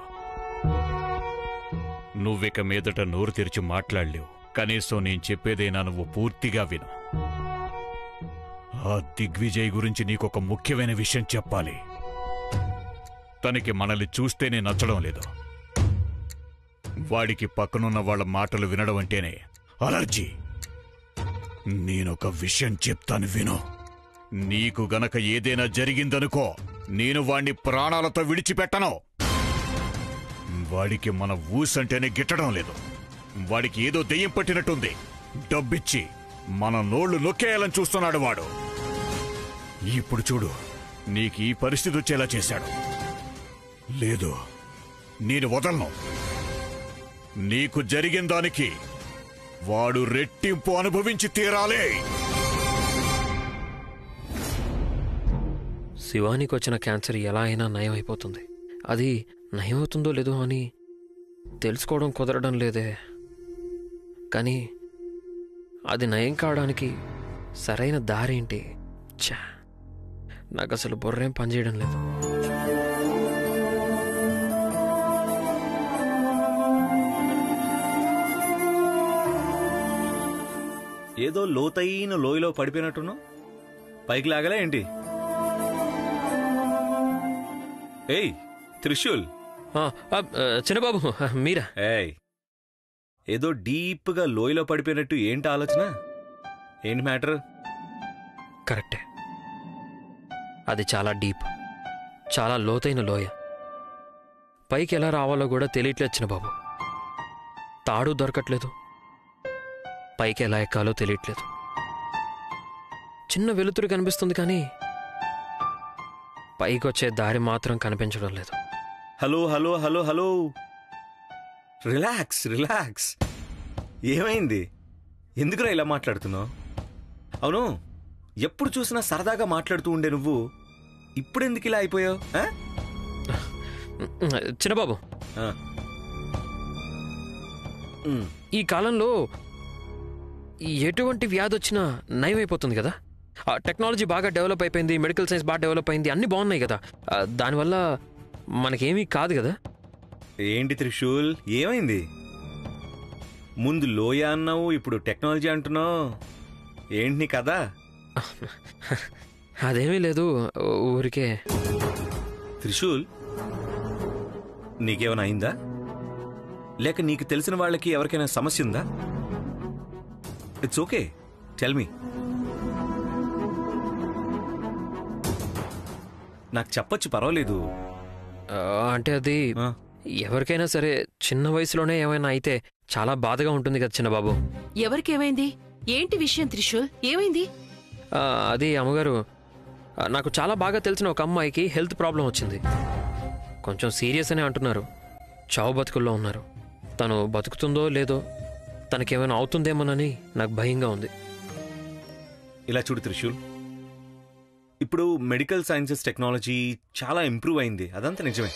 నువ్విక మీదట నోరు తెరిచి మాట్లాడలేవు. కనీసం నేను చెప్పేదైనా నువ్వు పూర్తిగా విను. ఆ దిగ్విజయ్ గురించి నీకొక ముఖ్యమైన విషయం చెప్పాలి. తనకి మనల్ని చూస్తేనే నచ్చడం లేదు. వాడికి పక్కనున్న వాళ్ళ మాటలు వినడం అంటేనే అలర్జీ. నేనొక విషయం చెప్తాను విను. నీకు గనక ఏదైనా జరిగిందనుకో, నేను వాణ్ణి ప్రాణాలతో విడిచిపెట్టను. వాడికి మన ఊసంటేనే గిట్టడం లేదు. వాడికి ఏదో దెయ్యం పట్టినట్టుంది. డబ్బిచ్చి మన నోళ్లు నొక్కేయాలని చూస్తున్నాడు వాడు. ఇప్పుడు చూడు, నీకు ఈ పరిస్థితి వచ్చేలా చేశాడు. లేదు, నేను వదలను. నీకు జరిగిన దానికి వాడు రెట్టింపు అనుభవించి తీరాలే. శివానికి వచ్చిన క్యాన్సర్ ఎలా అయినా నయం అయిపోతుంది. అది నయమవుతుందో లేదో అని తెలుసుకోవడం కుదరడం లేదే. కానీ అది నయం కావడానికి సరైన దారేంటి? ఛా, నాకు అసలు బుర్రేం పనిచేయడం లేదు. ఏదో లోతైన లోయలో పడిపోయినట్టున్నావు. పైకి లాగలే ఏంటి? ఏయ్ త్రిశూల్. చిన్నబాబు మీరా? ఏయ్, ఏదో డీప్గా లోయలో పడిపోయినట్టు ఏంటి ఆలోచన? ఏంటి మ్యాటర్? కరెక్టే, అది చాలా డీప్, చాలా లోతైన లోయ. పైకి ఎలా రావాలో కూడా తెలియట్లేదు చిన్నబాబు. తాడు దొరకట్లేదు, పైకి ఎలా ఎక్కాలో తెలియట్లేదు. చిన్న వెలుతురు కనిపిస్తుంది కానీ పైకి వచ్చే దారి మాత్రం కనిపించడం లేదు. Hello hello hello hello, relax relax. ఏమైంది? ఎందుకురా ఇలా మాట్లాడుతున్నావు? అవును, ఎప్పుడు చూసినా సరదాగా మాట్లాడుతూ ఉండే నువ్వు ఇప్పుడెందుకు ఇలా అయిపోయావు? చిన్నబాబు, ఈ కాలంలో ఎటువంటి వ్యాధి వచ్చినా నయమైపోతుంది కదా. టెక్నాలజీ బాగా డెవలప్ అయిపోయింది, మెడికల్ సైన్స్ బాగా డెవలప్ అయింది, అన్నీ బాగున్నాయి కదా. దానివల్ల మనకేమీ కాదు కదా. ఏంటి త్రిశూల్, ఏమైంది? ముందు లోయ అన్నావు, ఇప్పుడు టెక్నాలజీ అంటున్నావు. ఏంటి నీ కదా? అదేమీ లేదు, ఊరికే. త్రిశూల్, నీకేమైనా అయిందా? లేక నీకు తెలిసిన వాళ్ళకి ఎవరికైనా సమస్య ఉందా? It's okay, tell me. నాకు చెప్పొచ్చు, పర్వాలేదు. అంటే అది ఎవరికైనా సరే చిన్న వయసులోనే ఏమైనా అయితే చాలా బాధగా ఉంటుంది కదా చిన్నబాబు. ఎవరికేమైంది? ఏంటి విషయం త్రిశూల్, ఏమైంది? అది అమ్మగారు, నాకు చాలా బాగా తెలిసిన ఒక అమ్మాయికి హెల్త్ ప్రాబ్లం వచ్చింది. కొంచెం సీరియస్ అనే అంటున్నారు. చావు బతుకుల్లో ఉన్నారు. తను బతుకుతుందో లేదో, తనకేమైనా అవుతుందేమోనని నాకు భయంగా ఉంది. ఇలా చూడు త్రిశూల్, ఇప్పుడు మెడికల్ సైన్సెస్ టెక్నాలజీ చాలా ఇంప్రూవ్ అయింది, అదంతా నిజమే.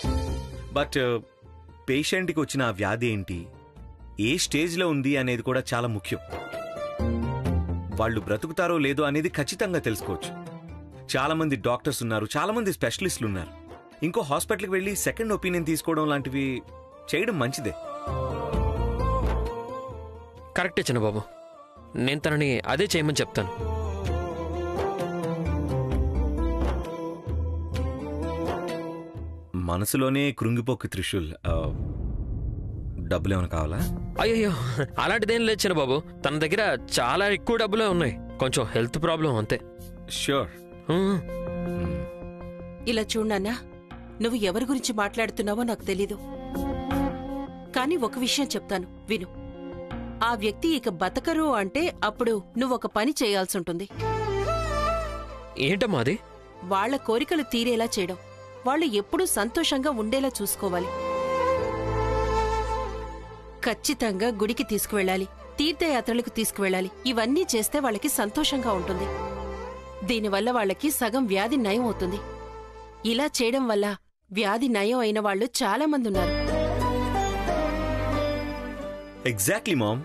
బట్ పేషెంట్కి వచ్చిన ఆ వ్యాధి ఏంటి, ఏ స్టేజ్లో ఉంది అనేది కూడా చాలా ముఖ్యం. వాళ్ళు బ్రతుకుతారో లేదో అనేది ఖచ్చితంగా తెలుసుకోవచ్చు. చాలా మంది డాక్టర్స్ ఉన్నారు, చాలా మంది స్పెషలిస్టులు ఉన్నారు. ఇంకో హాస్పిటల్కి వెళ్ళి సెకండ్ ఒపీనియన్ తీసుకోవడం లాంటివి చేయడం మంచిదే. కరెక్టే చిన్నబాబు, నేను తనని అదే చేయమని చెప్తాను. మనసులోనే కృంగిపోకు త్రిశూల్. డబ్బులేమైనా కావాలా? అయ్యో అలాంటిదేం లేదు చిన్న బాబు, తన దగ్గర చాలా ఎక్కువ డబ్బులే ఉన్నాయి, కొంచెం హెల్త్ ప్రాబ్లం అంతే. ష్యూర్. ఇలా చూడన్నా, నువ్వు ఎవరి గురించి మాట్లాడుతున్నావో నాకు తెలీదు, కానీ ఒక విషయం చెప్తాను విను. ఆ వ్యక్తి ఇక బతకరు అంటే అప్పుడు నువ్వొక పని చేయాల్సి ఉంటుంది. ఏంటమ్మా అది? వాళ్ల కోరికలు తీరేలా చేయడం, వాళ్ళు ఎప్పుడూ సంతోషంగా ఉండేలా చూసుకోవాలి. ఖచ్చితంగా గుడికి తీసుకువెళ్ళాలి, తీర్థయాత్రలకు తీసుకువెళ్ళాలి. ఇవన్నీ చేస్తే వాళ్ళకి సంతోషంగా ఉంటుంది. దీనివల్ల వాళ్ళకి సగం వ్యాధి నయం అవుతుంది. ఇలా చేయడం వల్ల వ్యాధి నయం అయిన వాళ్ళు చాలా మంది ఉన్నారు. ఎగ్జాక్ట్లీ మామ్,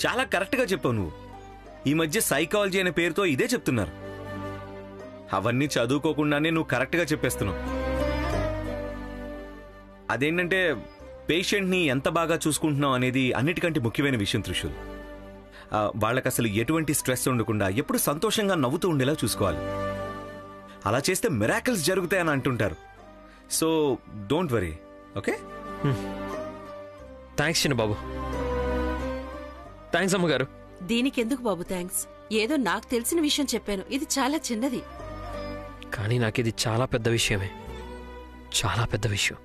చాలా కరెక్ట్గా చెప్పావు నువ్వు. ఈ మధ్య సైకాలజీ అనే పేరుతో ఇదే చెప్తున్నారు. అవన్నీ చదువుకోకుండానే నువ్వు కరెక్ట్గా చెప్పేస్తున్నావు. అదేంటంటే పేషెంట్ని ఎంత బాగా చూసుకుంటున్నావు అనేది అన్నిటికంటే ముఖ్యమైన విషయం త్రిశూల్. వాళ్ళకి అసలు ఎటువంటి స్ట్రెస్ ఉండకుండా ఎప్పుడు సంతోషంగా నవ్వుతూ ఉండేలా చూసుకోవాలి. అలా చేస్తే మిరాకిల్స్ జరుగుతాయని అంటుంటారు. So don't worry, okay? Thanks చిన్న బాబు. థ్యాంక్స్ అమ్మగారు. దీనికెందుకు బాబు థ్యాంక్స్? ఏదో నాకు తెలిసిన విషయం చెప్పాను, ఇది చాలా చిన్నది. కానీ నాకిది చాలా పెద్ద విషయమే, చాలా పెద్ద విషయం.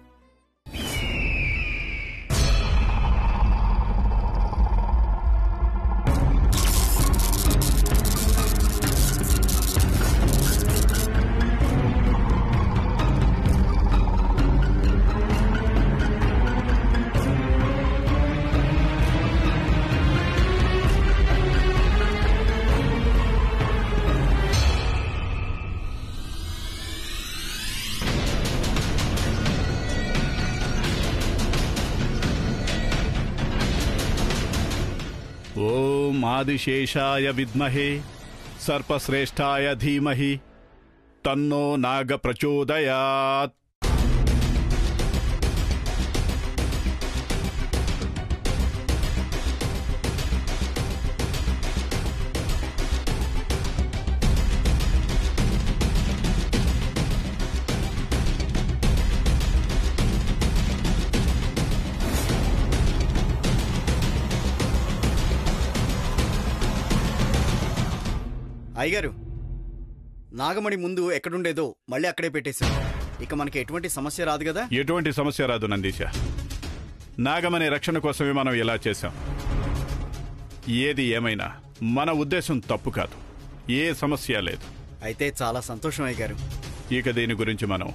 ఓం ఆదిశేషాయ విద్మహే సర్పశ్రేష్ఠాయ ధీమహి తన్నో నాగ ప్రచోదయాత్. అయ్యగారు, నాగమణి ముందు ఎక్కడుండేదో మళ్ళీ అక్కడే పెట్టేశాం. ఇక మనకి ఎటువంటి సమస్య రాదు కదా? ఎటువంటి సమస్య రాదు నందీశ. నాగమణి రక్షణ కోసమే మనం ఇలా చేశాం. ఏది ఏమైనా మన ఉద్దేశం తప్పు కాదు, ఏ సమస్య లేదు. అయితే చాలా సంతోషం అయ్యగారు. ఇక దీని గురించి మనం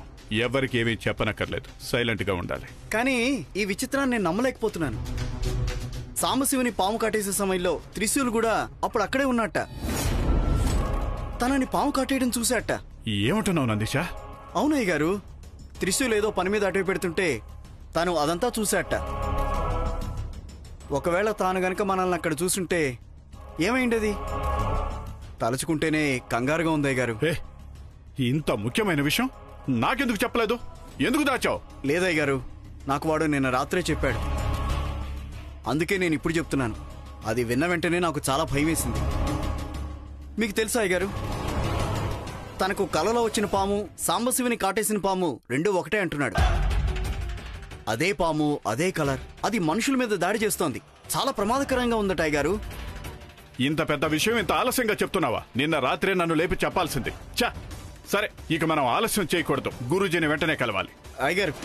ఎవరికి ఏమీ చెప్పనక్కర్లేదు, సైలెంట్ గా ఉండాలి. కానీ ఈ విచిత్రాన్ని నేను నమ్మలేకపోతున్నాను. సాంబశివుని పాము కాటేసే సమయంలో త్రిశూల్ కూడా అప్పుడు అక్కడే ఉన్నట్ట. తనని పాము కాటేయడం చూశాట. ఏమంటున్నావు నందీశ? అవునయ్య గారు, త్రిశూల్ ఏదో పని మీద అటూ పెడుతుంటే తను అదంతా చూశాట. ఒకవేళ తాను గనక మనల్ని అక్కడ చూసుంటే ఏమైండది? తలుచుకుంటేనే కంగారుగా ఉందయ్య గారు. ఇంత ముఖ్యమైన విషయం నాకెందుకు చెప్పలేదు? ఎందుకు దాచావు? లేదయ్య గారు, నాకు వాడు నిన్న రాత్రే చెప్పాడు. అందుకే నేను ఇప్పుడు చెప్తున్నాను. అది విన్న వెంటనే నాకు చాలా భయం వేసింది. మీకు తెలుసా అయ్య గారు, తనకు కలలో వచ్చిన పాము, సాంబశివుని కాటేసిన పాము రెండూ ఒకటే అంటున్నాడు. అదే పాము, అదే కలర్, అది మనుషుల మీద దాడి చేస్తోంది. చాలా ప్రమాదకరంగా ఉందట అయ్య గారు. ఇంత పెద్ద విషయం ఇంత ఆలస్యంగా చెప్తున్నావా? నిన్న రాత్రే నన్ను లేపి చెప్పాల్సింది. చా, సరే, ఇక మనం ఆలస్యం చేయకూడదు. గురూజీని వెంటనే కలవాలి. అయ్యగారు,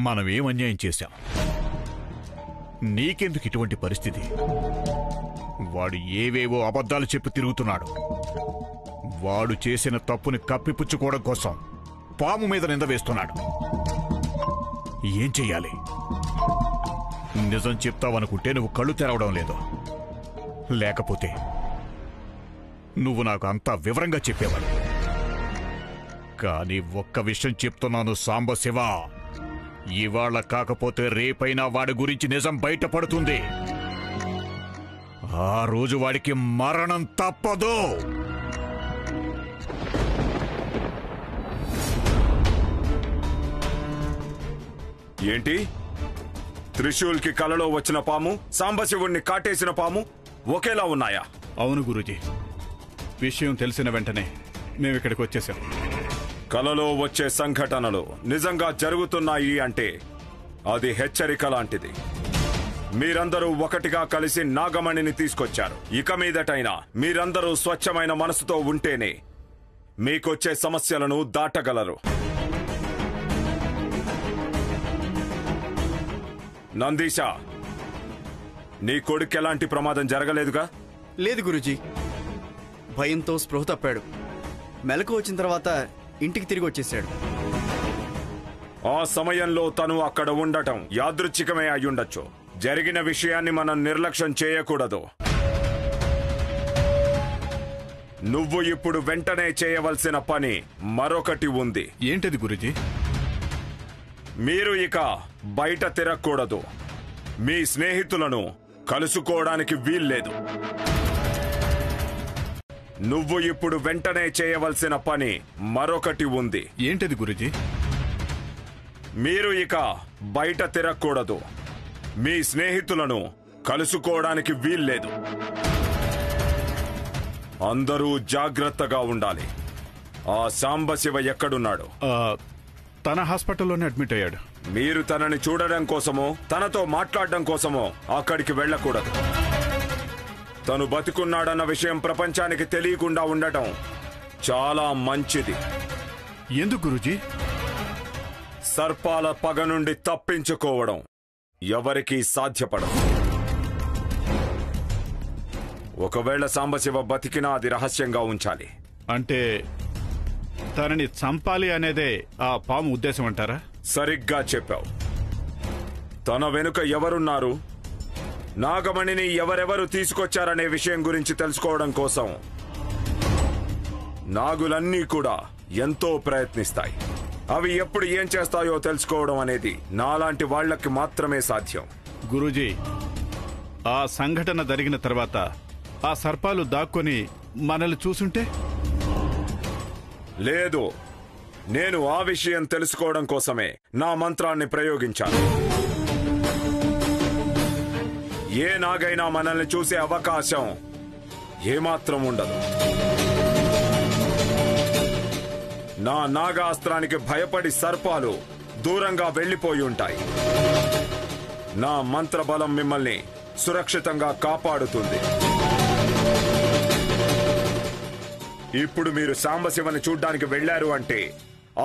మనం ఏం అన్యాయం చేశాం? నీకెందుకు ఇటువంటి పరిస్థితి? వాడు ఏవేవో అబద్ధాలు చెప్పి తిరుగుతున్నాడు. వాడు చేసిన తప్పుని కప్పిపుచ్చుకోవడం కోసం పాము మీద నింద వేస్తున్నాడు. ఏం చెయ్యాలి? నిజం చెప్తావనుకుంటే నువ్వు కళ్ళు తెరవడం లేదు, లేకపోతే నువ్వు నాకు అంతా వివరంగా చెప్పేవాడు. కానీ ఒక్క విషయం చెప్తున్నాను సాంబశివ, ఇవాళ కాకపోతే రేపైనా వాడి గురించి నిజం బయటపడుతుంది. ఆ రోజు వాడికి మరణం తప్పదు. ఏంటి? త్రిశూల్కి కలలో వచ్చిన పాము, సాంబశివుణ్ణి కాటేసిన పాము ఒకేలా ఉన్నాయా? అవును గురూజీ, విషయం తెలిసిన వెంటనే మేమిక్కడికి వచ్చేసాం. కలలో వచ్చే సంఘటనలు నిజంగా జరుగుతున్నాయి అంటే అది హెచ్చరిక లాంటిది. మీరందరూ ఒకటిగా కలిసి నాగమణిని తీసుకొచ్చారు. ఇక మీదటైనా మీరందరూ స్వచ్ఛమైన మనసుతో ఉంటేనే మీకొచ్చే సమస్యలను దాటగలరు. నందీశా, నీ కొడుకు ఎలాంటి ప్రమాదం జరగలేదుగా? లేదు గురూజీ, భయంతో స్పృహ తప్పాడు. మెలకు వచ్చిన తర్వాత ఇంటికి తిరిగి వచ్చేసాడు. ఆ సమయంలో తను అక్కడ ఉండటం యాదృచ్ఛికమే అయ్యుండొచ్చు. జరిగిన విషయాన్ని మనం నిర్లక్ష్యం చేయకూడదు. నువ్వు ఇప్పుడు వెంటనే చేయవలసిన పని మరొకటి ఉంది. ఏంటిది గురూజీ? మీరు ఇక బయట తిరగకూడదు. మీ స్నేహితులను కలుసుకోవడానికి వీల్లేదు. నువ్వు ఇప్పుడు వెంటనే చేయవలసిన పని మరొకటి ఉంది. ఏంటిది గురూజీ? మీరు ఇక బయట తిరగకూడదు. మీ స్నేహితులను కలుసుకోవడానికి వీల్లేదు. అందరూ జాగ్రత్తగా ఉండాలి. ఆ సాంబశివ ఎక్కడున్నాడు? తన హాస్పిటల్లోనే అడ్మిట్ అయ్యాడు. మీరు తనని చూడడం కోసమో తనతో మాట్లాడడం కోసమో అక్కడికి వెళ్ళకూడదు. తను బతికున్నాడన్న విషయం ప్రపంచానికి తెలియకుండా ఉండటం చాలా మంచిది. ఎందుకు గురూజీ? సర్పాల పగ నుండి తప్పించుకోవడం ఎవరికీ సాధ్యపడదు. ఒకవేళ సాంబశివ బతికినా అది రహస్యంగా ఉంచాలి. అంటే తనని చంపాలి అనేదే ఆ పాము ఉద్దేశం అంటారా? సరిగ్గా చెప్పావు. తన వెనుక ఎవరున్నారు, నాగమణిని ఎవరెవరు తీసుకొచ్చారనే విషయం గురించి తెలుసుకోవడం కోసం నాగులన్నీ కూడా ఎంతో ప్రయత్నిస్తాయి. అవి ఎప్పుడు ఏం చేస్తాయో తెలుసుకోవడం అనేది నాలాంటి వాళ్లకి మాత్రమే సాధ్యం. గురూజీ, ఆ సంఘటన జరిగిన తర్వాత ఆ సర్పాలు దాక్కొని మనల్ని చూసుంటే? లేదు, నేను ఆ విషయం తెలుసుకోవడం కోసమే నా మంత్రాన్ని ప్రయోగించాను. ఏ నాగైనా మనల్ని చూసే అవకాశం ఏమాత్రం ఉండదు. నా నాగాస్త్రానికి భయపడి సర్పాలు దూరంగా వెళ్లిపోయి ఉంటాయి. నా మంత్రబలం మిమ్మల్ని సురక్షితంగా కాపాడుతుంది. ఇప్పుడు మీరు సాంబశివని చూడ్డానికి వెళ్లారు అంటే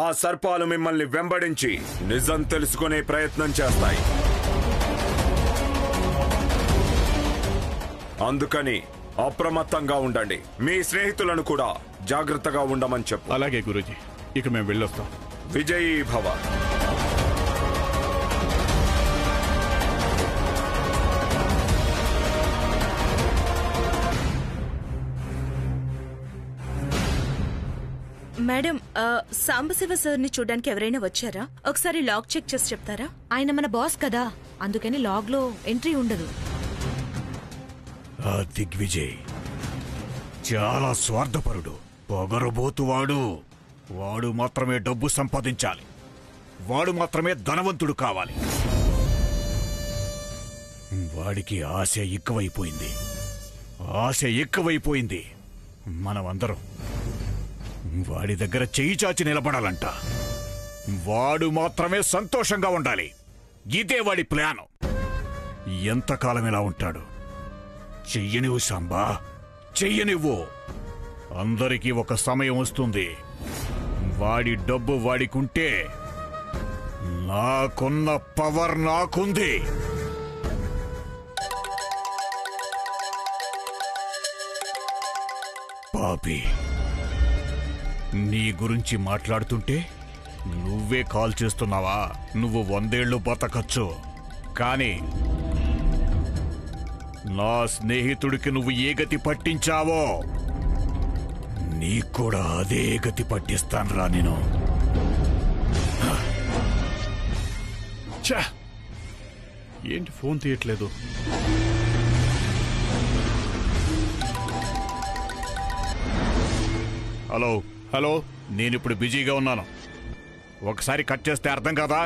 ఆ సర్పాలు మిమ్మల్ని వెంబడించి నిజం తెలుసుకునే ప్రయత్నం చేస్తాయి. అందుకని అప్రమత్తంగా ఉండండి. మీ స్నేహితులను కూడా జాగ్రత్తగా ఉండమని చెప్పు. అలాగే గురూజీ, ఇక మేము వెళ్ళొస్తాం. విజయీ భవ. మేడం, సాంబశివ సార్ని చూడడానికి ఎవరైనా వచ్చారా? ఒకసారి లాక్ చెక్ చేసి చెప్తారా? ఆయన మన బాస్ కదా, అందుకని లాగ్ లో ఎంట్రీ ఉండదు. ఆ దిగ్విజయ్ చాలా స్వార్థపరుడు, పొగరబోతువాడు. వాడు మాత్రమే డబ్బు సంపాదించాలి. వాడు మాత్రమే ధనవంతుడు కావాలి. వాడికి ఆశ ఎక్కువైపోయింది. ఆశ ఎక్కువైపోయింది. మనమందరం వాడి దగ్గర చెయ్యి చాచి నిలబడాలంట. వాడు మాత్రమే సంతోషంగా ఉండాలి. ఇదే వాడి ప్లాను. ఎంతకాలం ఇలా ఉంటాడు? చెయ్యనివ్వు సాంబా, చెయ్యనివ్వు. అందరికీ ఒక సమయం వస్తుంది. వాడి డబ్బు వాడికుంటే నాకున్న పవర్ నాకుంది. పాపి, నీ గురించి మాట్లాడుతుంటే నువ్వే కాల్ చేస్తున్నావా? నువ్వు 100 ఏళ్ళు బతకచ్చు, కానీ నా స్నేహితుడికి నువ్వు ఏ గతి పట్టించావో నీకు కూడా అదే గతి పట్టిస్తానురా నేను. ఛా! ఏంటి ఫోన్ తీయట్లేదు? హలో హలో, నేనిప్పుడు బిజీగా ఉన్నాను. ఒకసారి కట్ చేస్తే అర్థం కాదా?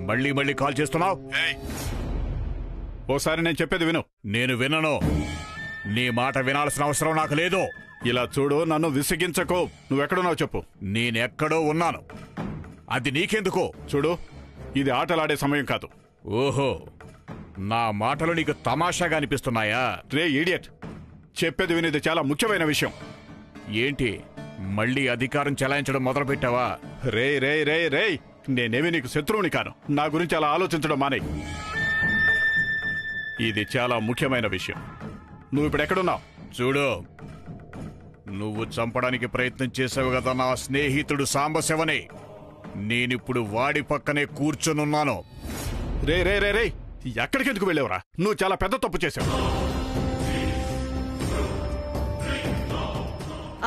మళ్ళీ మళ్ళీ కాల్ చేస్తున్నావు. ఓసారి నేను చెప్పేది విను. నేను వినను. నీ మాట వినాల్సిన అవసరం నాకు లేదు. ఇలా చూడు, నన్ను విసిగించకు. నువ్వెక్కడున్నావు చెప్పు. నేనెక్కడో ఉన్నాను. అది నీకెందుకో? చూడు, ఇది ఆటలాడే సమయం కాదు. ఓహో, నా మాటలు నీకు తమాషాగా అనిపిస్తున్నాయా? రే ఈడియట్, చెప్పేది వినేది చాలా ముఖ్యమైన విషయం. ఏంటి, మళ్ళీ అధికారం చెలాయించడం మొదలుపెట్టావా? రే రే రే రే నేనేమి నీకు శత్రువుని కాను. నా గురించి అలా ఆలోచించడం మానేయ్. ఇది చాలా ముఖ్యమైన విషయం. నువ్వు ఇప్పుడు ఎక్కడున్నావు? చూడు, నువ్వు చంపడానికి ప్రయత్నం చేసావు కదా నా స్నేహితుడు సాంబశివని. నేనిప్పుడు వాడి పక్కనే కూర్చొనున్నాను. రే రే రే రే ఎక్కడికెందుకు వెళ్ళేవరా? నువ్వు చాలా పెద్ద తప్పు చేసావు.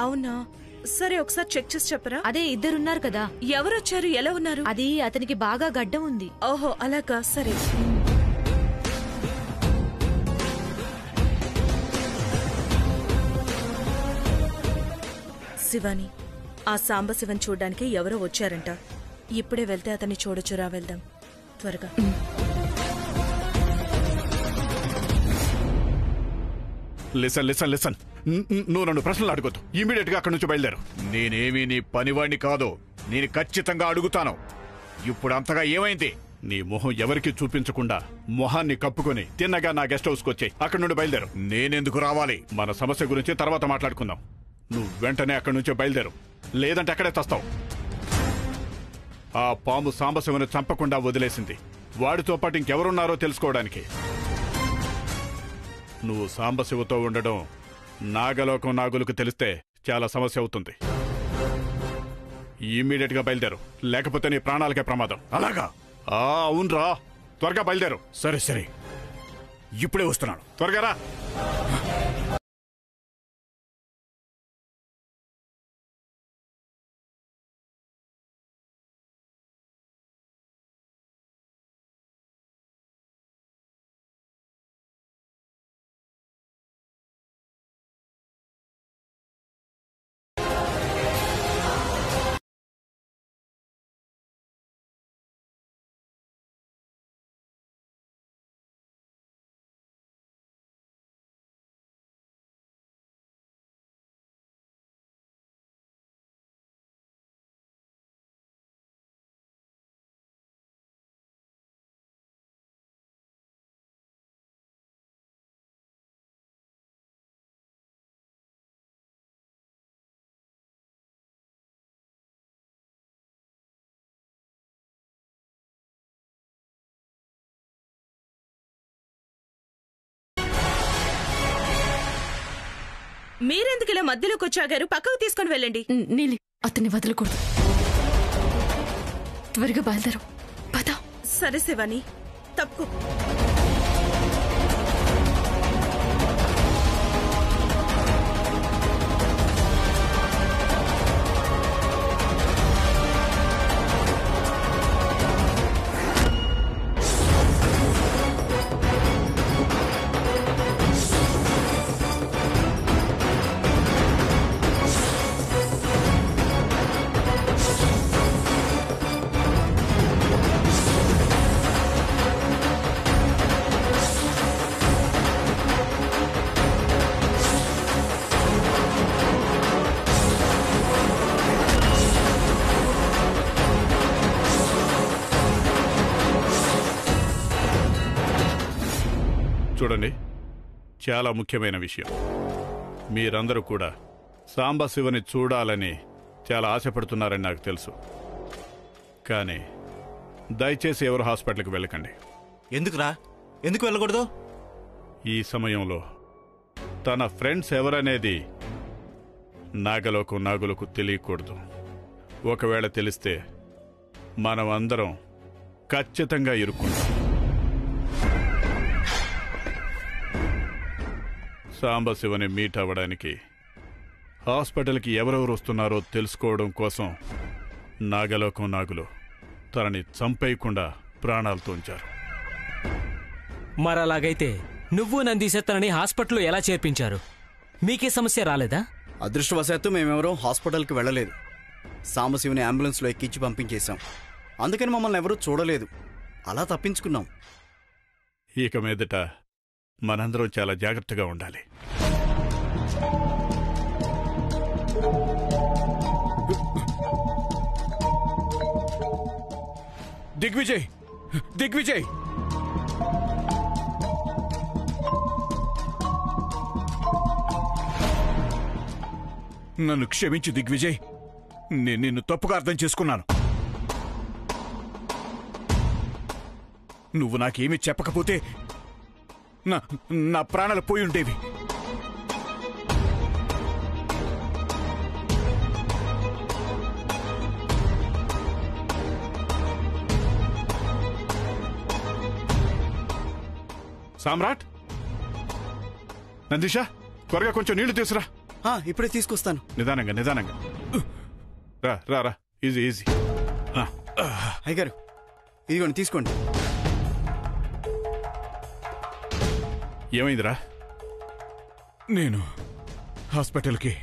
అవునా? సరే, ఒకసారి చెక్ చేసి చెప్పరా? అదే ఇద్దరున్నారు కదా. ఎవరొచ్చారు? ఎలా ఉన్నారు? అది అతనికి బాగా గడ్డం ఉంది. ఓహో, అలాగా. సరే. శివాని, ఆ సాంబశివన్ చూడ్డానికి ఎవరో వచ్చారంట. ఇప్పుడే వెళ్తే అతన్ని చూడొచ్చురా. వెళ్దాం త్వరగా. లిసన్ లిసన్ లిసన్ నువ్వు నన్ను ప్రశ్నలు అడగొద్దు. ఇమీడియట్ గా అక్కడి నుంచి బయలుదేరు. నేనేమీ నీ పనివాణ్ణి కాదు. నేను ఖచ్చితంగా అడుగుతాను. ఇప్పుడు అంతగా ఏమైంది? నీ మొహం ఎవరికి చూపించకుండా మొహాన్ని కప్పుకొని తిన్నగా నా గెస్ట్ హౌస్కి వచ్చాయి. అక్కడి నుండి బయలుదేరు. నేనెందుకు రావాలి? మన సమస్య గురించి తర్వాత మాట్లాడుకుందాం. నువ్వు వెంటనే అక్కడి నుంచే బయలుదేరు, లేదంటే అక్కడే తస్తావు. ఆ పాము సాంబశివను చంపకుండా వదిలేసింది వాడితో పాటు ఇంకెవరున్నారో తెలుసుకోవడానికి. నువ్వు సాంబశివతో ఉండడం నాగలోకం నాగులకు తెలిస్తే చాలా సమస్య అవుతుంది. ఇమ్మీడియట్ గా బయలుదేరు, లేకపోతే నీ ప్రాణాలకే ప్రమాదం. అలాగా? అవునరా, త్వరగా బయలుదేరు. సరే సరే, ఇప్పుడే వస్తున్నాను. త్వరగా రా. మీరెందుకు ఇలా మధ్యలోకి వచ్చాగారు? పక్కకు తీసుకుని వెళ్ళండి. నీలి, అతన్ని వదలకూడదు. త్వరగా బయలుదేరు. పద. సరే శివాని, తప్పు. చూడండి, చాలా ముఖ్యమైన విషయం. మీరందరూ కూడా సాంబశివని చూడాలని చాలా ఆశపడుతున్నారని నాకు తెలుసు. కానీ దయచేసి ఎవరు హాస్పిటల్కి వెళ్ళకండి. ఎందుకురా? ఎందుకు వెళ్ళకూడదు? ఈ సమయంలో తన ఫ్రెండ్స్ ఎవరనేది నాగలోకం నాగులకు తెలియకూడదు. ఒకవేళ తెలిస్తే మనం అందరం ఖచ్చితంగా ఇరుక్కుంటాం. సాంబశివని మీట్ అవ్వడానికి హాస్పిటల్కి ఎవరెవరు వస్తున్నారో తెలుసుకోవడం కోసం నాగలోకం నాగులు తనని చంపేయకుండా ప్రాణాలతో ఉంచారు. మరలాగైతే నువ్వు నందీశెత్తనని హాస్పిటల్లో ఎలా చేర్పించారు? మీకే సమస్య రాలేదా? అదృష్టవశాత్తు మేమెవరూ హాస్పిటల్కి వెళ్ళలేదు. సాంబశివుని అంబులెన్స్లో ఎక్కించి పంపించేశాం. అందుకని మమ్మల్ని ఎవరూ చూడలేదు. అలా తప్పించుకున్నాం. ఇక మీదట మనందరం చాలా జాగ్రత్తగా ఉండాలి. దిగ్విజయ్ దిగ్విజయ్ నన్ను క్షమించు దిగ్విజయ్. నేను నిన్ను తప్పుగా అర్థం చేసుకున్నాను. నువ్వు నాకేమీ చెప్పకపోతే నా ప్రాణాలు పోయి ఉండేవి. సామ్రాట్, నందిషా, త్వరగా కొంచెం నీళ్లు తీసురా. ఇప్పుడే తీసుకొస్తాను. నిదానంగా నిదానంగా. రా రా రా, ఈజీ ఈజీ. అయ్యగారు, ఇదిగోండి తీసుకోండి. ఏమైందిరా? నేను హాస్పిటల్కి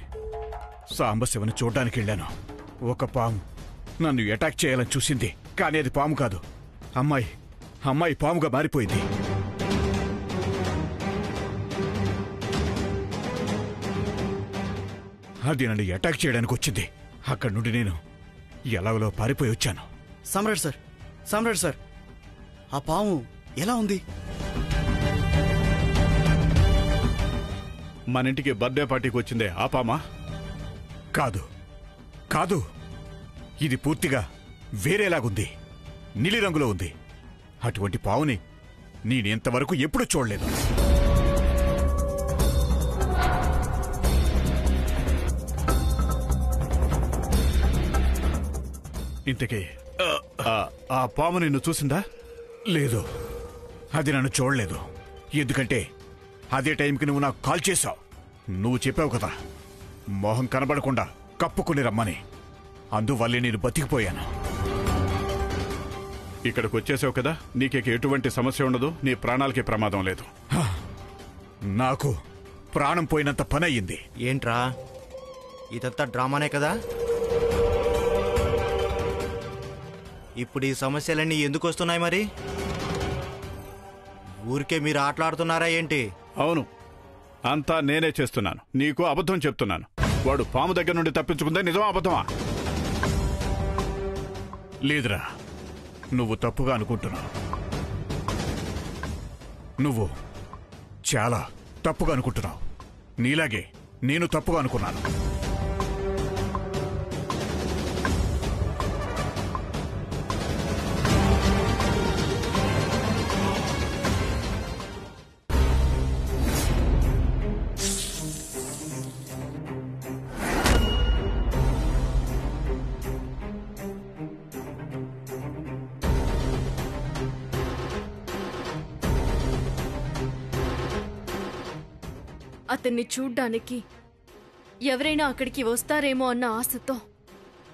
సాంబశివని చూడ్డానికి వెళ్ళాను. ఒక పాము నన్ను అటాక్ చేయాలని చూసింది, కానీ అది పాము కాదు. అమ్మాయి పాముగా మారిపోయింది. అది నన్ను అటాక్ చేయడానికి వచ్చింది. అక్కడి నుండి నేను ఎలాగలో పారిపోయి వచ్చాను. సామ్రాట్ సార్, ఆ పాము ఎలా ఉంది? మన ఇంటికి బర్త్డే పార్టీకి వచ్చిందే ఆ పామా? కాదు కాదు, ఇది పూర్తిగా వేరేలాగుంది. నీలిరంగులో ఉంది. అటువంటి పావుని నేనింతవరకు ఎప్పుడూ చూడలేదు. ఇంతకీ ఆ పాము నిన్ను చూసిందా? లేదు, అది నన్ను చూడలేదు. ఎందుకంటే అదే టైంకి నువ్వు నాకు కాల్ చేశావు. నువ్వు చెప్పావు కదా, మొహం కనబడకుండా కప్పుకుని రమ్మని. అందువల్లే నేను బతికిపోయాను. ఇక్కడికి వచ్చేసావు కదా, నీకే ఎటువంటి సమస్య ఉండదు, నీ ప్రాణాలకి ప్రమాదం లేదు. నాకు ప్రాణం పోయినంత పని అయ్యింది. ఏంట్రా, ఇదంతా డ్రామానే కదా? ఇప్పుడు ఈ సమస్యలన్నీ ఎందుకు వస్తున్నాయి మరి? ఊరికే మీరు ఆటలాడుతున్నారా ఏంటి? అవును, అంతా నేనే చేస్తున్నాను. నీకు అబద్ధం చెప్తున్నాను. వాడు పాము దగ్గర నుండి తప్పించుకుందే నిజమా అబద్ధమా? లేదురా, నువ్వు తప్పుగా అనుకుంటున్నావు. నువ్వు చాలా తప్పుగా అనుకుంటున్నావు. నీలాగే నేను తప్పుగా అనుకున్నాను. అతన్ని చూడ్డానికి ఎవరైనా అక్కడికి వస్తారేమో అన్న ఆశతో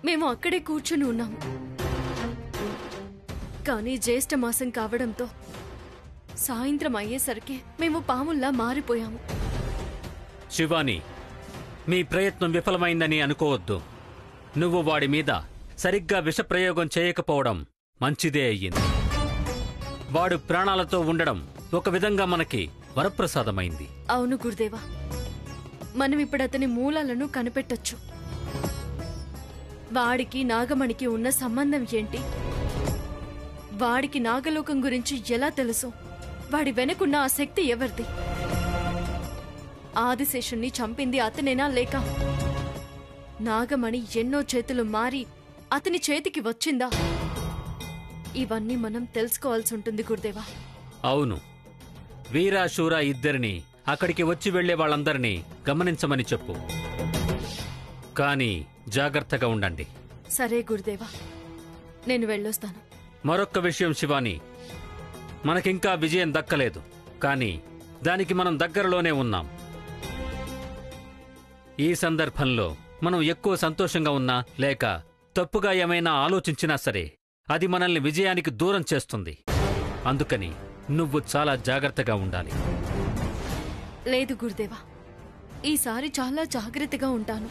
మేము అక్కడే కూర్చుని ఉన్నాము. కానీ జ్యేష్ఠ మాసం కావడంతో సాయంత్రం అయ్యేసరికి మేము పాముల్లా మారిపోయాము. శివాని, మీ ప్రయత్నం విఫలమైందని అనుకోవద్దు. నువ్వు వాడి మీద సరిగ్గా విషప్రయోగం చేయకపోవడం మంచిదే అయ్యింది. వాడు ప్రాణాలతో ఉండడం ఒక విధంగా మనకి వరప్రసాదమైంది. అవును గురుదేవా, మనం ఇప్పుడు అతని మూలాలను కనిపెట్టొచ్చు. వాడికి నాగమణికి ఉన్న సంబంధం ఏంటి? వాడికి నాగలోకం గురించి ఎలా తెలుసు? వాడి వెనుకున్న ఆ శక్తి ఎవరిది? ఆదిశేషుణ్ణి చంపింది అతనేనా, లేక నాగమణి ఎన్నో చేతులు మారి అతని చేతికి వచ్చిందా? ఇవన్నీ మనం తెలుసుకోవాల్సి ఉంటుంది గురుదేవా. అవును, వీరాశూర ఇద్దరిని అక్కడికి వచ్చి వెళ్లే వాళ్ళందరినీ గమనించమని చెప్పు. కానీ జాగ్రత్తగా ఉండండి. సరే గురుదేవా, నేను వెళ్ళొస్తాను. మరొక్క విషయం శివాని, మనకింకా విజయం దక్కలేదు, కానీ దానికి మనం దగ్గరలోనే ఉన్నాం. ఈ సందర్భంలో మనం ఎక్కువ సంతోషంగా ఉన్నా లేక తప్పుగా ఏమైనా ఆలోచించినా సరే అది మనల్ని విజయానికి దూరం చేస్తుంది. అందుకని నువ్వు చాలా జాగ్రత్తగా ఉండాలి. లేదు గురుదేవా, ఈసారి చాలా జాగ్రత్తగా ఉంటాను.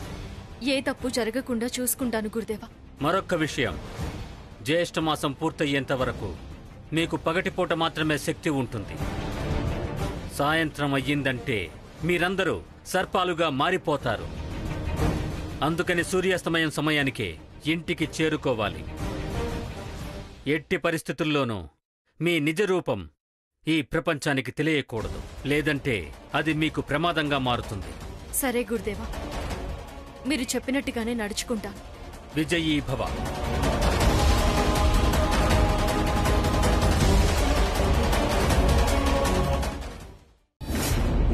ఏ తప్పు జరగకుండా చూసుకుంటాను గురుదేవా. మరొక్క విషయం, జ్యేష్ఠమాసం పూర్తయ్యేంత వరకు మీకు పగటిపూట మాత్రమే శక్తి ఉంటుంది. సాయంత్రం అయ్యిందంటే మీరందరూ సర్పాలుగా మారిపోతారు. అందుకని సూర్యాస్తమయం సమయానికే ఇంటికి చేరుకోవాలి. ఎట్టి పరిస్థితుల్లోనూ మీ నిజ రూపం ఈ ప్రపంచానికి తెలియకూడదు, లేదంటే అది మీకు ప్రమాదంగా మారుతుంది. సరే గురుదేవా, మీరు చెప్పినట్టుగానే నడుచుకుంటాను. విజయీ భవ.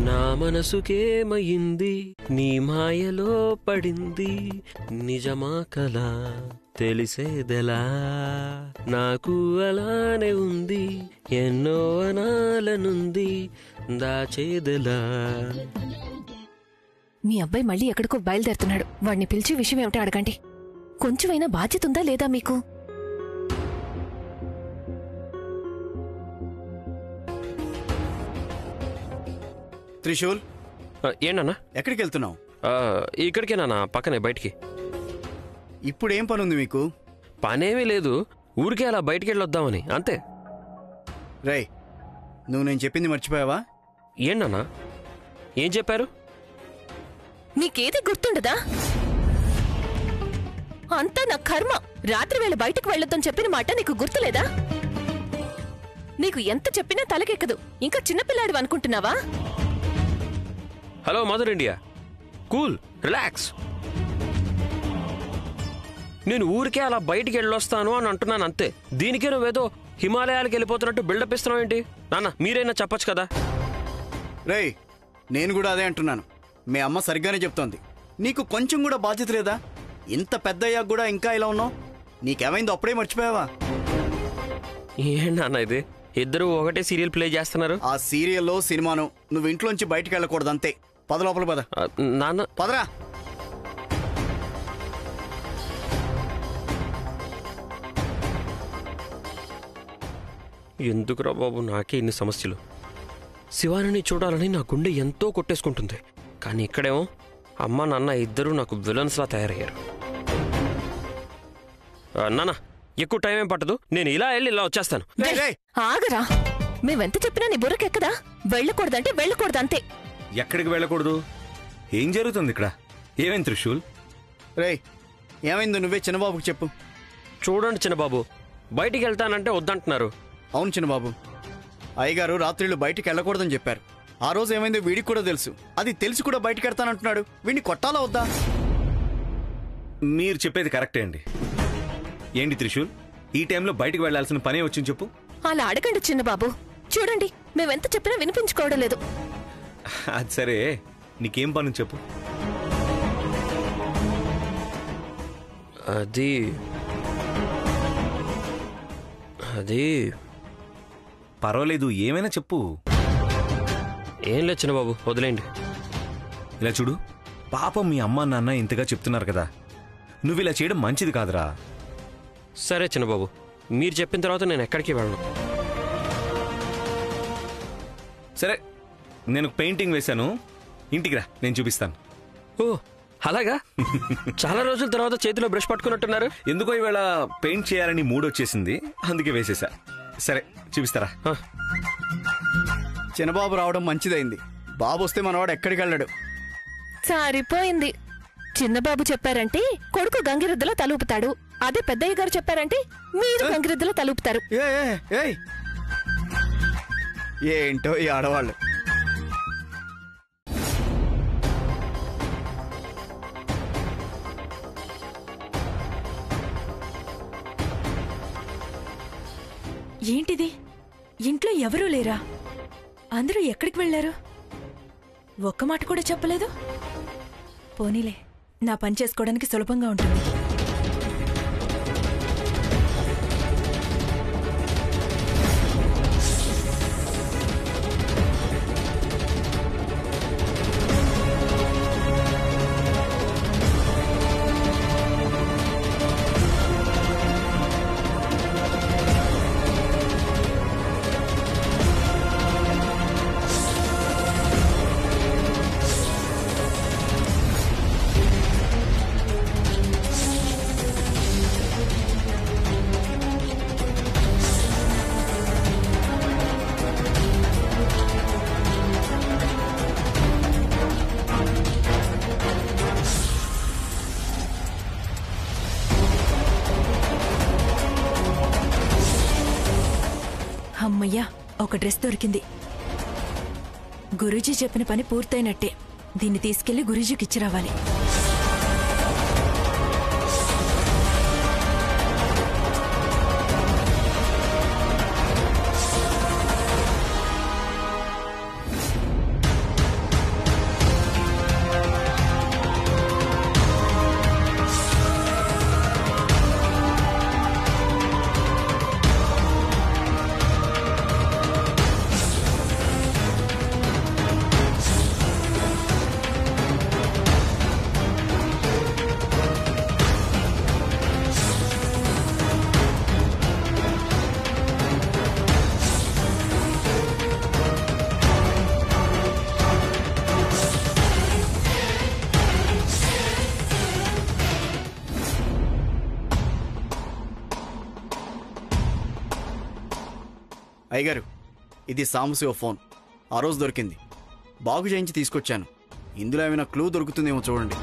నా మనసుకేమయింది, నీ మాయలో పడింది, నిజమా కలా తెలిసేదెలా, నాకు అలానే ఉంది, ఎన్నో అనాలనుంది, దాచేదెలా. మీ అబ్బాయి మళ్ళీ ఎక్కడికో బయలుదేరుతున్నాడు. వాడిని పిలిచి విషయం ఏమిటో అడగండి. కొంచెమైనా బాధ్యత ఉందా లేదా మీకు? త్రిశూల్, ఏంటన్నా? ఎక్కడికి వెళ్తున్నావు? ఇక్కడికేనా, పక్కనే బయటికి. ఇప్పుడు ఏం పని ఉంది మీకు? పనేమీ లేదు, ఊరికే అలా బయటికి వెళ్ళొద్దామని అంతే. రేయ్, నువ్వు నేను చెప్పింది మర్చిపోయావా? ఏంటన్నా, ఏం చెప్పారు? నీకేది గుర్తుండదా? అంతా నా కర్మ. రాత్రి వేళ బయటకు వెళ్ళొద్దని చెప్పిన మాట నీకు గుర్తులేదా? నీకు ఎంత చెప్పినా తలకెక్కదు. ఇంకా చిన్నపిల్లాడు అనుకుంటున్నావా? Hello mother India, cool, relax. నేను ఊరికే అలా బయటికి వెళ్ళొస్తాను అని అంటున్నాను అంతే. దీనికే నువ్వేదో హిమాలయాలకు వెళ్ళిపోతున్నట్టు బిల్డప్ ఇస్తున్నావు ఏంటి? నాన్న మీరైనా చెప్పొచ్చు కదా. రేయ్, నేను కూడా అదే అంటున్నాను. మీ అమ్మ సరిగ్గానే చెప్తోంది. నీకు కొంచెం కూడా బాధ్యత లేదా? ఇంత పెద్ద అయ్యాక కూడా ఇంకా ఇలా ఉన్నావు. నీకేమైందో అప్పుడే మర్చిపోయావా? ఏంటన్నా ఇది, ఇద్దరు ఒకటే సీరియల్ ప్లే చేస్తున్నారు. ఆ సీరియల్లో సినిమాను నువ్వు ఇంట్లోంచి బయటికి వెళ్ళకూడదు అంతే. పద లోపల పద. నాన్న పదరా. ఎందుకురా బాబు నాకే ఇన్ని సమస్యలు. శివాని చూడాలని నా గుండె ఎంతో కొట్టేసుకుంటుంది. కానీ ఇక్కడేమో అమ్మ నాన్న ఇద్దరూ నాకు విలన్స్లా తయారయ్యారు. నాన్న ఎక్కువ టైం ఏం పట్టదు, నేను ఇలా వెళ్ళి ఇలా వచ్చేస్తాను. ఆగరా, మేమెంత చెప్పినా నీ బుర్రకెక్కదా? వెళ్ళకూడదంటే వెళ్ళకూడదంతే. ఎక్కడికి వెళ్ళకూడదు? ఏం జరుగుతుంది ఇక్కడ? ఏమైంది త్రిశూల్? రేయ్, ఏమైందో నువ్వే చిన్నబాబుకి చెప్పు. చూడండి చిన్నబాబు, బయటికి వెళ్తానంటే వద్దంటున్నారు. అవును చిన్నబాబు, అయ్యగారు రాత్రిళ్ళు బయటికి వెళ్ళకూడదని చెప్పారు. ఆ రోజు ఏమైందో వీడికి కూడా తెలుసు. అది తెలిసి కూడా బయటికి వెళ్తానంటున్నాడు. వీడిని కొట్టాలా వద్దా? మీరు చెప్పేది కరెక్టే అండి. ఏంటి త్రిశూల్, ఈ టైంలో బయటికి వెళ్లాల్సిన పనే వచ్చింది చెప్పు. అలా అడగండి చిన్నబాబు. చూడండి, మేమెంత చెప్పినా వినిపించుకోవడం లేదు. అది సరే, నీకేం పని చెప్పు. అది అది పర్వాలేదు, ఏమైనా చెప్పు. ఏం లేదు చిన్నబాబు, వదిలేండి. ఇలా చూడు, పాపం మీ అమ్మ నాన్న ఇంతగా చెప్తున్నారు కదా, నువ్వు ఇలా చేయడం మంచిది కాదురా. సరే చిన్నబాబు, మీరు చెప్పిన తర్వాత నేను ఎక్కడికి వెళ్ళను. సరే, నేను పెయింటింగ్ వేశాను, ఇంటికి రా, నేను చూపిస్తాను. ఓ అలాగా? చాలా రోజుల తర్వాత చేతిలో బ్రష్ పట్టుకున్నట్టున్నారు. ఎందుకో ఇవాళ పెయింట్ చేయాలని మూడ్ వచ్చేసింది, అందుకే వేసేసా. సరే చూపిస్తారా? చిన్నబాబు రావడం మంచిదైంది. బాబు వస్తే మనవాడు ఎక్కడికి వెళ్ళాడు. సరిపోయింది. చిన్నబాబు చెప్పారంటే కొడుకు గంగిరెద్దులో తలూపుతాడు. అదే పెద్దయ్య గారు చెప్పారంటే మీరు గంగిరెద్దులో తలూపుతారు. ఏంటో ఈ ఆడవాళ్ళు. ఏంటిది? ఇంట్లో ఎవరూ లేరా? అందరూ ఎక్కడికి వెళ్లారు? ఒక్క మాట కూడా చెప్పలేదు. పోనీలే, నా పని చేసుకోవడానికి సులభంగా ఉంటుంది. అమ్మయ్యా, ఒక డ్రెస్ దొరికింది. గురూజీ చెప్పిన పని పూర్తయినట్టే. దీన్ని తీసుకెళ్లి గురూజీకి ఇచ్చి రావాలి. అయ్యగారు, ఇది సాంబశివ ఫోన్. ఆ రోజు దొరికింది. బాగు చేయించి తీసుకొచ్చాను. ఇందులో ఏమైనా క్లూ దొరుకుతుందేమో చూడండి.